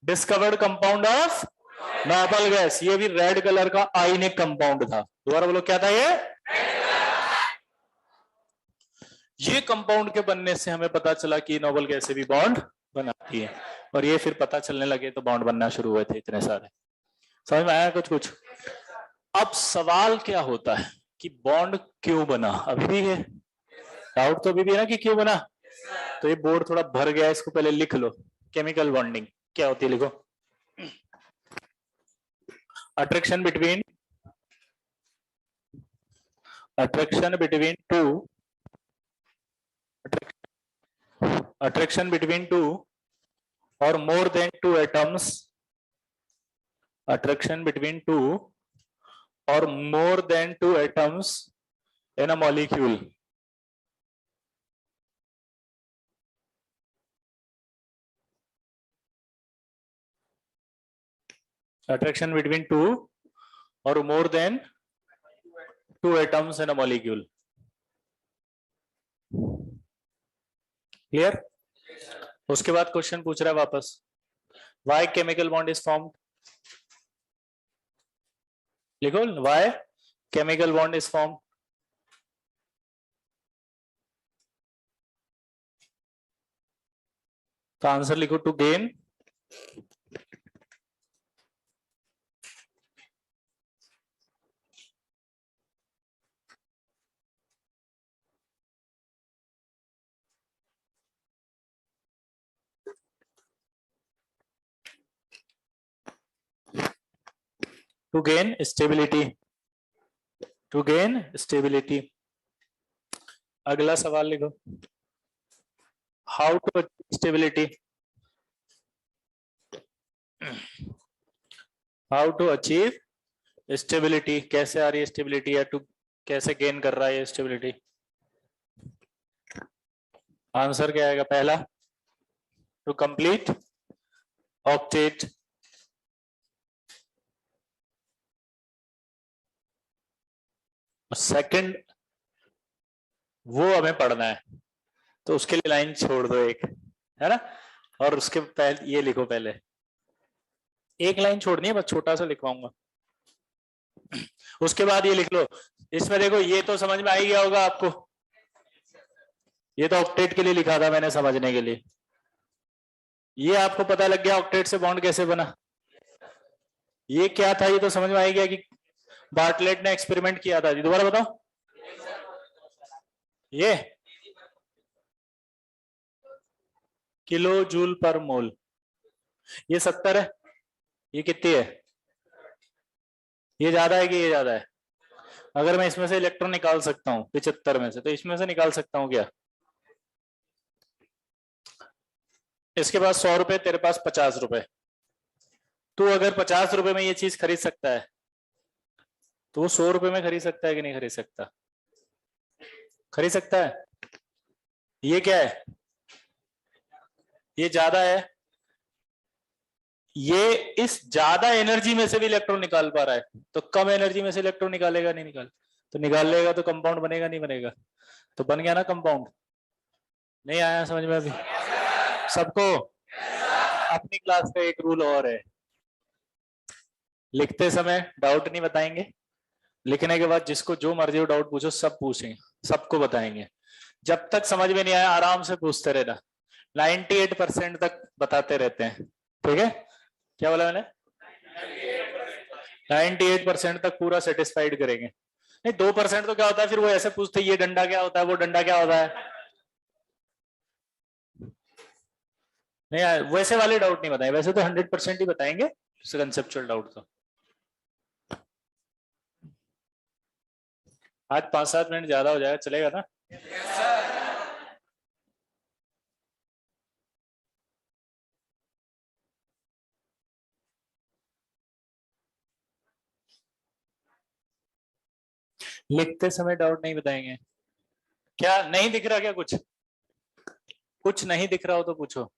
discovered compound of noble gas. ये भी रेड कलर का आयनिक कंपाउंड था। दोबारा बोलो, क्या था ये कंपाउंड के बनने से हमें पता चला कि नोबल गैस भी बॉन्ड बनाती है, और ये फिर पता चलने लगे तो बॉन्ड बनना शुरू हुए थे इतने सारे। समझ में आया कुछ कुछ? अब सवाल क्या होता है कि बॉन्ड क्यों बना, अभी भी है डाउट, तो अभी भी है ना कि क्यों बना। तो ये बोर्ड थोड़ा भर गया, इसको पहले लिख लो। केमिकल बॉन्डिंग क्या होती है, लिखो। Attraction between two attraction between two or more than two atoms, attraction between two or more than two atoms in a molecule. Attraction between two or more than two atoms in a molecule. Clear? उसके बाद question पूछ रहा है वापस, why chemical bond is formed? लिखो, why chemical bond is formed? तो answer लिखो, to gain to gain stability, to gain stability. अगला सवाल लिखो, how to achieve stability, how to achieve stability, कैसे आ रही है स्टेबिलिटी, या टू कैसे गेन कर रहा है ये स्टेबिलिटी। आंसर क्या आएगा, पहला टू कंप्लीट ऑक्टेट, सेकंड वो हमें पढ़ना है तो उसके लिए लाइन छोड़ दो एक, है ना, और उसके पहले ये लिखो, पहले एक लाइन छोड़नी है, बस छोटा सा लिखवाऊंगा। उसके बाद ये लिख लो, इसमें देखो ये तो समझ में आ ही गया होगा आपको, ये तो ऑक्टेट के लिए लिखा था मैंने समझने के लिए। ये आपको पता लग गया ऑक्टेट से बॉन्ड कैसे बना। ये क्या था, ये तो समझ में आ ही गया कि बार्टलेट ने एक्सपेरिमेंट किया था। दोबारा बताओ, ये किलो जूल पर मोल, ये 70 है, ये कितनी है, ये ज्यादा है कि ये ज्यादा है। अगर मैं इसमें से इलेक्ट्रॉन निकाल सकता हूँ 75 में से, तो इसमें से निकाल सकता हूँ क्या। इसके पास 100 रुपए, तेरे पास 50 रुपए, तू अगर 50 रुपए में ये चीज खरीद सकता है तो वो 100 रुपए में खरीद सकता है कि नहीं खरीद सकता, खरीद सकता है। ये क्या है, ये ज्यादा है, ये इस ज्यादा एनर्जी में से भी इलेक्ट्रॉन निकाल पा रहा है, तो कम एनर्जी में से इलेक्ट्रॉन निकालेगा नहीं, निकाल तो निकाल लेगा, तो कंपाउंड बनेगा नहीं बनेगा, तो बन गया ना कंपाउंड। नहीं आया समझ में अभी सबको? अपनी क्लास का एक रूल और है, लिखते समय डाउट नहीं बताएंगे, लिखने के बाद जिसको जो मर्जी हो डाउट पूछो, सब पूछेंगे, सबको बताएंगे। जब तक समझ में नहीं आया आराम से पूछते रहना, 98% तक बताते रहते हैं, ठीक है। क्या बोला मैंने, 98% तक पूरा सेटिस्फाइड करेंगे। नहीं 2% तो क्या होता है, फिर वो ऐसे पूछते ये डंडा क्या होता है, वो डंडा क्या होता है। नहीं यार, वैसे वाले डाउट नहीं बताएंगे, वैसे तो 100% ही बताएंगे, कंसेप्चुअल डाउट तो। आज 5-7 मिनट ज्यादा हो जाएगा, चलेगा ना? लिखते समय डाउट नहीं बताएंगे? क्या नहीं दिख रहा? क्या कुछ कुछ नहीं दिख रहा हो तो पूछो।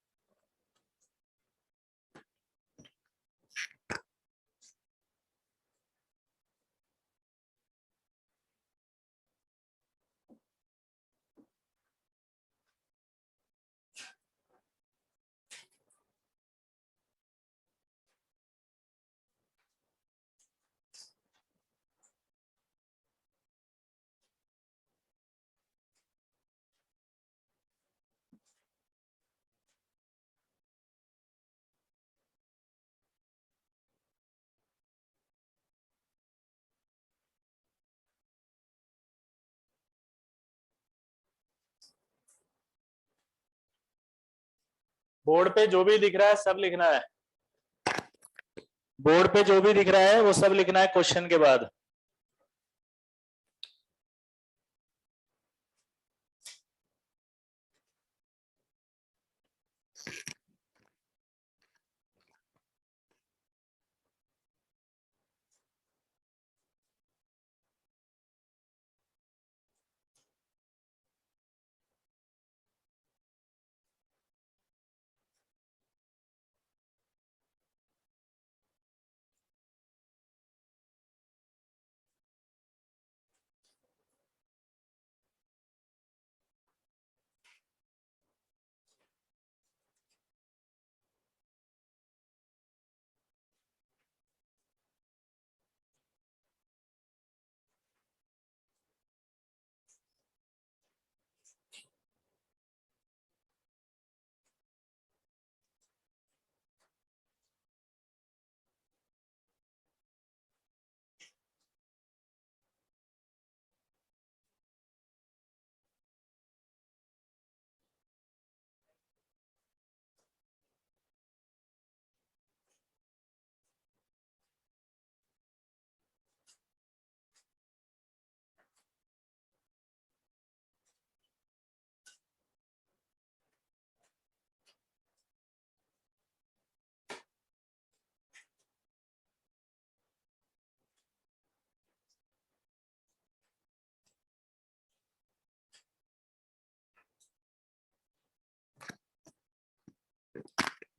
बोर्ड पे जो भी दिख रहा है सब लिखना है। बोर्ड पे जो भी दिख रहा है वो सब लिखना है क्वेश्चन के बाद।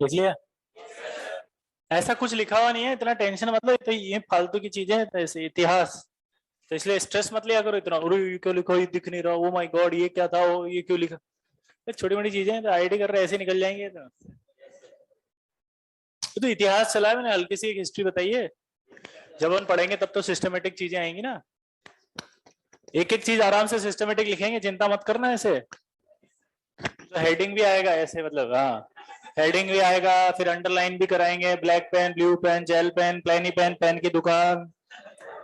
लिख लिया? ऐसा कुछ लिखा हुआ नहीं है, इतना टेंशन मतलब तो ये फालतू की चीजें हैं, तो ऐसे इतिहास, तो इसलिए स्ट्रेस मत लिया करो इतना। अरे ये क्यों लिखा, ये दिख नहीं रहा, ओ माय गॉड ये क्या था, वो ये क्यों लिखा। ये छोटी मोटी चीजें हैं, तो आईडी कर रहे ऐसे निकल जाएंगे। तो इतिहास चला है मैंने, हल्की सी एक हिस्ट्री बताई है। जब हम पढ़ेंगे तब तो सिस्टमेटिक चीजें आएंगी ना। एक एक चीज आराम से सिस्टमेटिक लिखेंगे, चिंता मत करना। ऐसे तो हेडिंग भी आएगा ऐसे, मतलब हाँ हेडिंग भी आएगा, फिर अंडरलाइन भी कराएंगे, black pen, blue pen, gel pen, प्लेनी पेन, पेन की दुकान,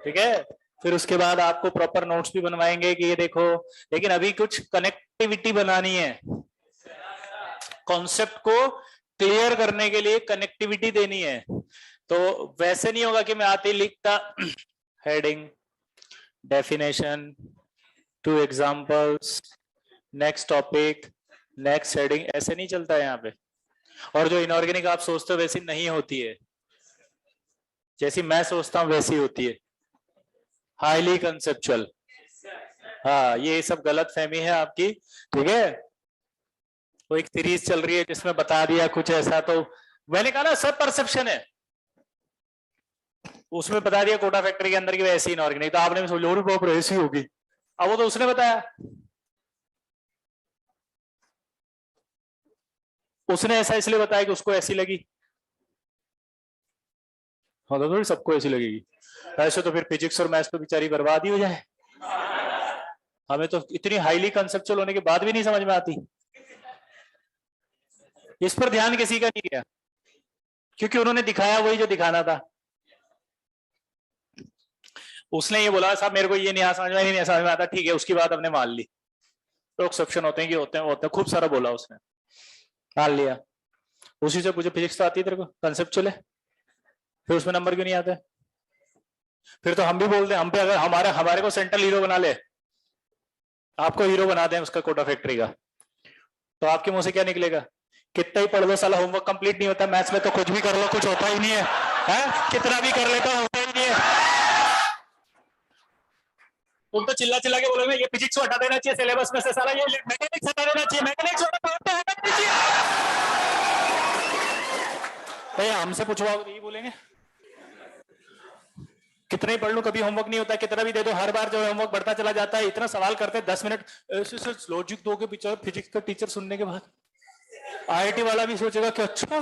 ठीक है। फिर उसके बाद आपको प्रॉपर नोट्स भी बनवाएंगे कि ये देखो। लेकिन अभी कुछ कनेक्टिविटी बनानी है, कॉन्सेप्ट को क्लियर करने के लिए कनेक्टिविटी देनी है। तो वैसे नहीं होगा कि मैं आते ही लिखता heading, definition, 2 examples, next topic, next heading, ऐसे नहीं चलता है यहाँ पे। और जो इनऑर्गेनिक आप सोचते हो वैसी नहीं होती है, जैसी मैं सोचता हूं वैसी होती है, हाईली कंसेप्चुअल। हाँ ये सब गलत फहमी है आपकी, ठीक है। तो एक सीरीज चल रही है जिसमें बता दिया कुछ ऐसा, तो मैंने कहा ना सब परसेप्शन है। उसमें बता दिया कोटा फैक्ट्री के अंदर की वैसी इनऑर्गेनिक, तो आपने सोच लो ऐसी होगी। अब वो तो उसने बताया, उसने ऐसा इसलिए बताया कि उसको ऐसी लगी। हाँ तो थोड़ी सबको ऐसी लगेगी। ऐसे तो फिर फिजिक्स और मैथ्स तो बेचारी बर्बाद ही हो जाए। हमें तो इतनी हाईली कंसेप्चुअल होने के बाद भी नहीं समझ में आती। इस पर ध्यान किसी का नहीं गया, क्योंकि उन्होंने दिखाया वही जो दिखाना था। उसने ये बोला साहब मेरे को ये नहीं समझ में, नहीं समझ में आता, ठीक है, उसकी बात हमने मान ली। तो एक्सेप्शन होते हैं कि होते हैं, खूब सारा बोला उसने, मान लिया। उसी से पूछे फिजिक्स तो आती है तेरे को, कंसेप्चुअल है, फिर उसमें नंबर क्यों नहीं आते? फिर तो हम भी बोलते हैं, हम पे अगर हमारे हमारे को सेंट्रल हीरो बना ले, आपको हीरो बना दें उसका कोटा फैक्ट्री का, तो आपके मुंह से क्या निकलेगा? कितना ही पढ़ लो साला होमवर्क कंप्लीट नहीं होता। मैथ्स में तो कुछ भी कर लो कुछ होता ही नहीं है, कितना भी कर लेता होता ही नहीं है। तुम तो चिल्ला चिल्ला के बोलोगे ये फिजिक्स को हटा देना चाहिए सिलेबस में से, सारा ये मैकेनिक्स हटा देना चाहिए, मैकेनिक्स हटा दीजिए। भैया हमसे पूछवाओगे तो यही बोलेंगे। कितना ही पढ़ लूं कभी होमवर्क नहीं होता, कितना भी दे दो हर बार जो होमवर्क बढ़ता चला जाता है। इतना सवाल करते हैं 10 मिनट ऐसे लॉजिक दोगे पीछे फिजिक्स का टीचर सुनने के बाद आईआईटी वाला भी सोचेगा कि अच्छा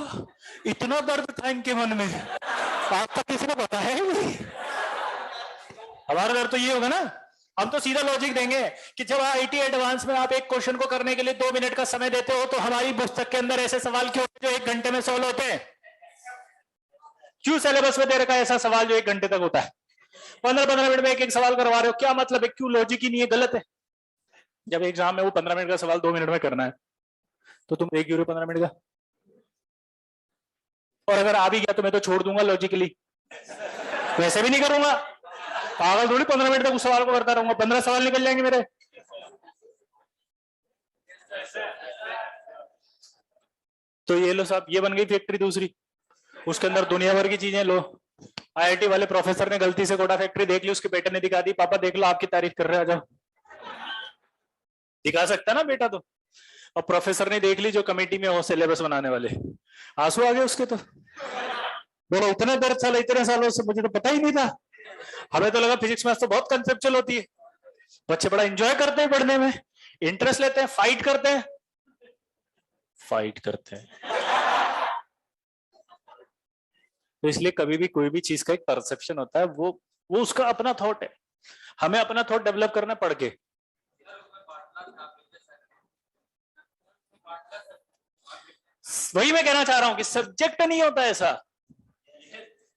इतना दर्द था इनके मन में, आज तक किसी को पता है नहीं। हमारा दर्द तो ये होगा ना, हम तो सीधा लॉजिक देंगे कि जब आईआईटी एडवांस में आप एक क्वेश्चन को करने के लिए 2 मिनट का समय देते हो तो हमारी पुस्तक के अंदर ऐसे सवाल क्यों जो 1 घंटे में सॉल्व होते हैं? क्यों सिलेबस में दे रखा है ऐसा सवाल जो 1 घंटे तक होता है? 15-15 मिनट में एक सवाल करवा रहे हो, क्या मतलब है? क्यों? लॉजिक ही नहीं है, गलत है। जब एग्जाम में वो 15 मिनट का सवाल 2 मिनट में करना है तो तुम देख रहे हो 15 मिनट का, और अगर आ भी गया तो मैं तो छोड़ दूंगा लॉजिकली, वैसे भी नहीं करूंगा। पागल थोड़ी 15 मिनट तक उस सवाल को करता रहूंगा, 15 सवाल निकल जाएंगे मेरे। तो ये लो साहब, ये बन गई फैक्ट्री दूसरी, उसके अंदर दुनिया भर की चीजें। लो आईआईटी वाले प्रोफेसर ने गलती से कोटा फैक्ट्री देख ली, उसके बेटे ने दिखा दी, पापा देख लो आपकी तारीफ कर रहे हैं, आ जाओ। दिखा सकता ना बेटा तो, और प्रोफेसर ने देख ली जो कमेटी में हो सिलेबस बनाने वाले, आंसू आ गए उसके। तो बोलो इतने दर्द साल इतने सालों से मुझे तो पता ही नहीं था, हमें तो लगा फिजिक्स मैथ्स तो बहुत कंसेप्चुअल होती है, बच्चे बड़ा एंजॉय करते हैं पढ़ने में, इंटरेस्ट लेते हैं, फाइट करते हैं, फाइट करते हैं। तो इसलिए कभी भी कोई भी चीज का एक परसेप्शन होता है, वो उसका अपना थॉट है, हमें अपना थॉट डेवलप करना पड़ के। वही मैं कहना चाह रहा हूं कि सब्जेक्ट नहीं होता ऐसा,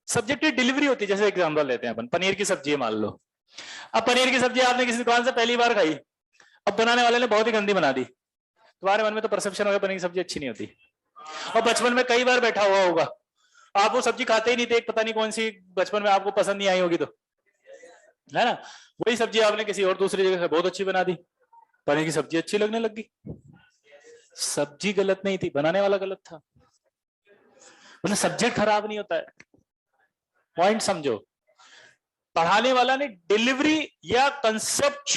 सब्जेक्ट की डिलीवरी होती है। जैसे एग्जांपल लेते हैं अपन, पनीर की सब्जी मान लो। अब पनीर की सब्जी आपने किसी दुकान से पहली बार खाई, अब बनाने वाले ने बहुत ही गंदी बना दी, तुम्हारे मन में तो परसेप्शन होगा पनीर की सब्जी अच्छी नहीं होती। और बचपन में कई बार बैठा हुआ होगा, आप वो सब्जी खाते ही नहीं थे, पता नहीं कौन सी बचपन में आपको पसंद नहीं आई होगी, तो है ना, वही सब्जी आपने किसी और दूसरी जगह से बहुत अच्छी बना दी, पनीर की सब्जी अच्छी लगने लग गई। सब्जी गलत नहीं थी, बनाने वाला गलत था। मतलब सब्जेक्ट खराब नहीं होता है, पॉइंट समझो। पढ़ाने वाला ने डिलीवरी या कंसेप्ट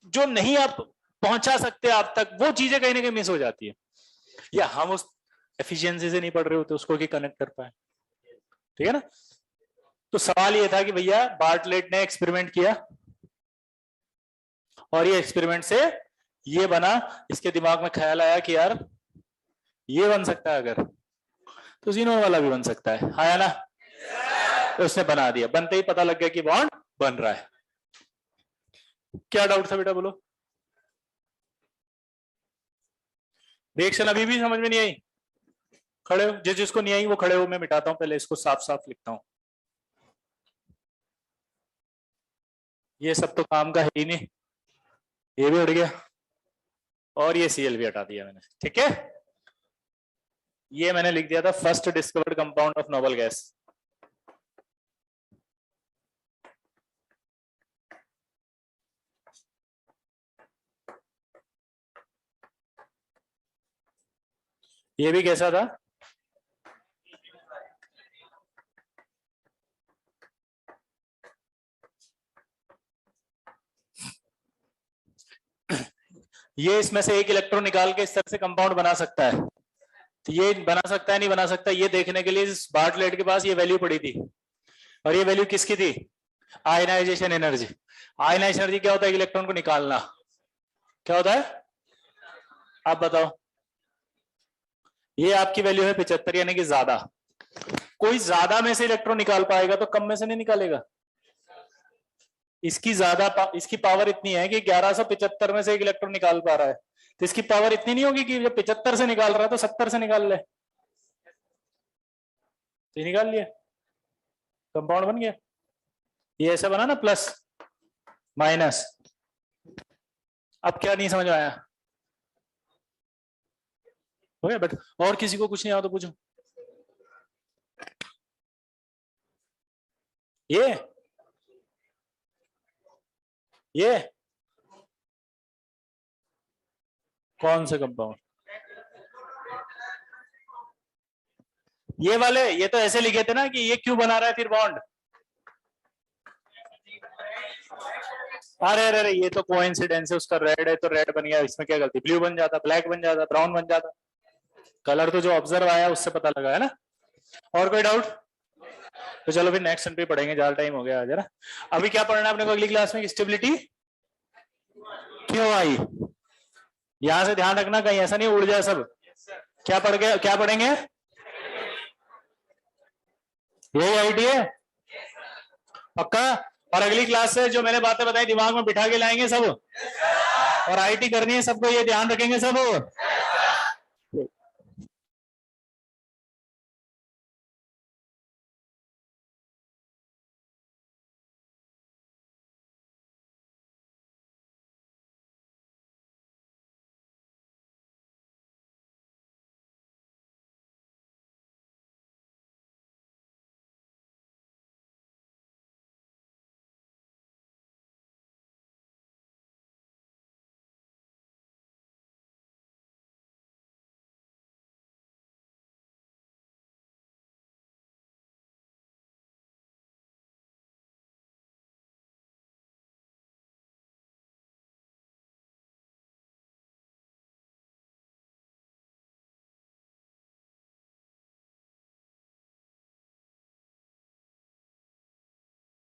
जो नहीं आप पहुंचा सकते आप तक, वो चीजें कहीं ना कहीं मिस हो जाती है, या हम उस एफिशिएंसी से नहीं पढ़ रहे होते उसको कि कनेक्ट कर पाए। ठीक है ना। तो सवाल ये था कि भैया बार्टलेट ने एक्सपेरिमेंट किया और ये एक्सपेरिमेंट से ये बना, इसके दिमाग में ख्याल आया कि यार ये बन सकता है अगर, तो जीनोन वाला भी बन सकता है, आया ना। तो उसने बना दिया, बनते ही पता लग गया कि बॉन्ड बन रहा है। क्या डाउट था बेटा, बोलो। रिएक्शन अभी भी समझ में नहीं आई? खड़े हो, जिसको नहीं आई वो खड़े हो, मैं मिटाता हूं, पहले इसको साफ साफ लिखता हूं। ये सब तो काम का है ही नहीं, ये भी उड़ गया और ये सीएल भी हटा दिया मैंने। ठीक है, ये मैंने लिख दिया था first discovered compound of noble gas. ये भी कैसा था? ये इसमें से एक इलेक्ट्रॉन निकाल के इस तरह से कंपाउंड बना सकता है, तो ये बना सकता है नहीं बना सकता, ये देखने के लिए इस बार्टलेट के पास ये वैल्यू पड़ी थी, और ये वैल्यू किसकी थी? Ionization energy. आयनाइजेशन एनर्जी क्या होता है? इलेक्ट्रॉन को निकालना। क्या होता है आप बताओ? ये आपकी वैल्यू है 75, यानी कि ज्यादा। कोई ज्यादा में से इलेक्ट्रॉन निकाल पाएगा तो कम में से नहीं निकालेगा। इसकी इसकी पावर इतनी है कि 1175 में से एक इलेक्ट्रॉन निकाल पा रहा है, तो इसकी पावर इतनी नहीं होगी कि जब 75 से निकाल रहा है तो 70 से निकाल ले। तो निकाल लिया, कंपाउंड बन गया। ये ऐसा बना ना, प्लस माइनस। अब क्या नहीं समझ में आया? हो गया। बट और किसी को कुछ नहीं आया तो पूछो। ये कौन से कंपाउंड? ये वाले, ये तो ऐसे लिखे थे ना कि ये क्यों बना रहा है फिर बॉन्ड। अरे अरे अरे, ये तो कोइंसिडेंस है, उसका रेड है तो रेड बन गया, इसमें क्या गलती, ब्लू बन जाता, ब्लैक बन जाता, ब्राउन बन जाता। कलर तो जो ऑब्जर्व आया उससे पता लगा है ना। और कोई डाउट? तो चलो फिर नेक्स्ट पे पढ़ेंगे, ज्यादा टाइम हो गया जरा। अभी क्या पढ़ना है अपने को अगली क्लास में? स्टेबिलिटी क्यों आई, यहां से ध्यान रखना कहीं ऐसा नहीं उड़ जाए सब। क्या पढ़ के क्या पढ़ेंगे? यही आईटी है पक्का? और अगली क्लास से जो मैंने बातें बताई दिमाग में बिठा के लाएंगे सब, और आईटी करनी है सबको, ये ध्यान रखेंगे सब।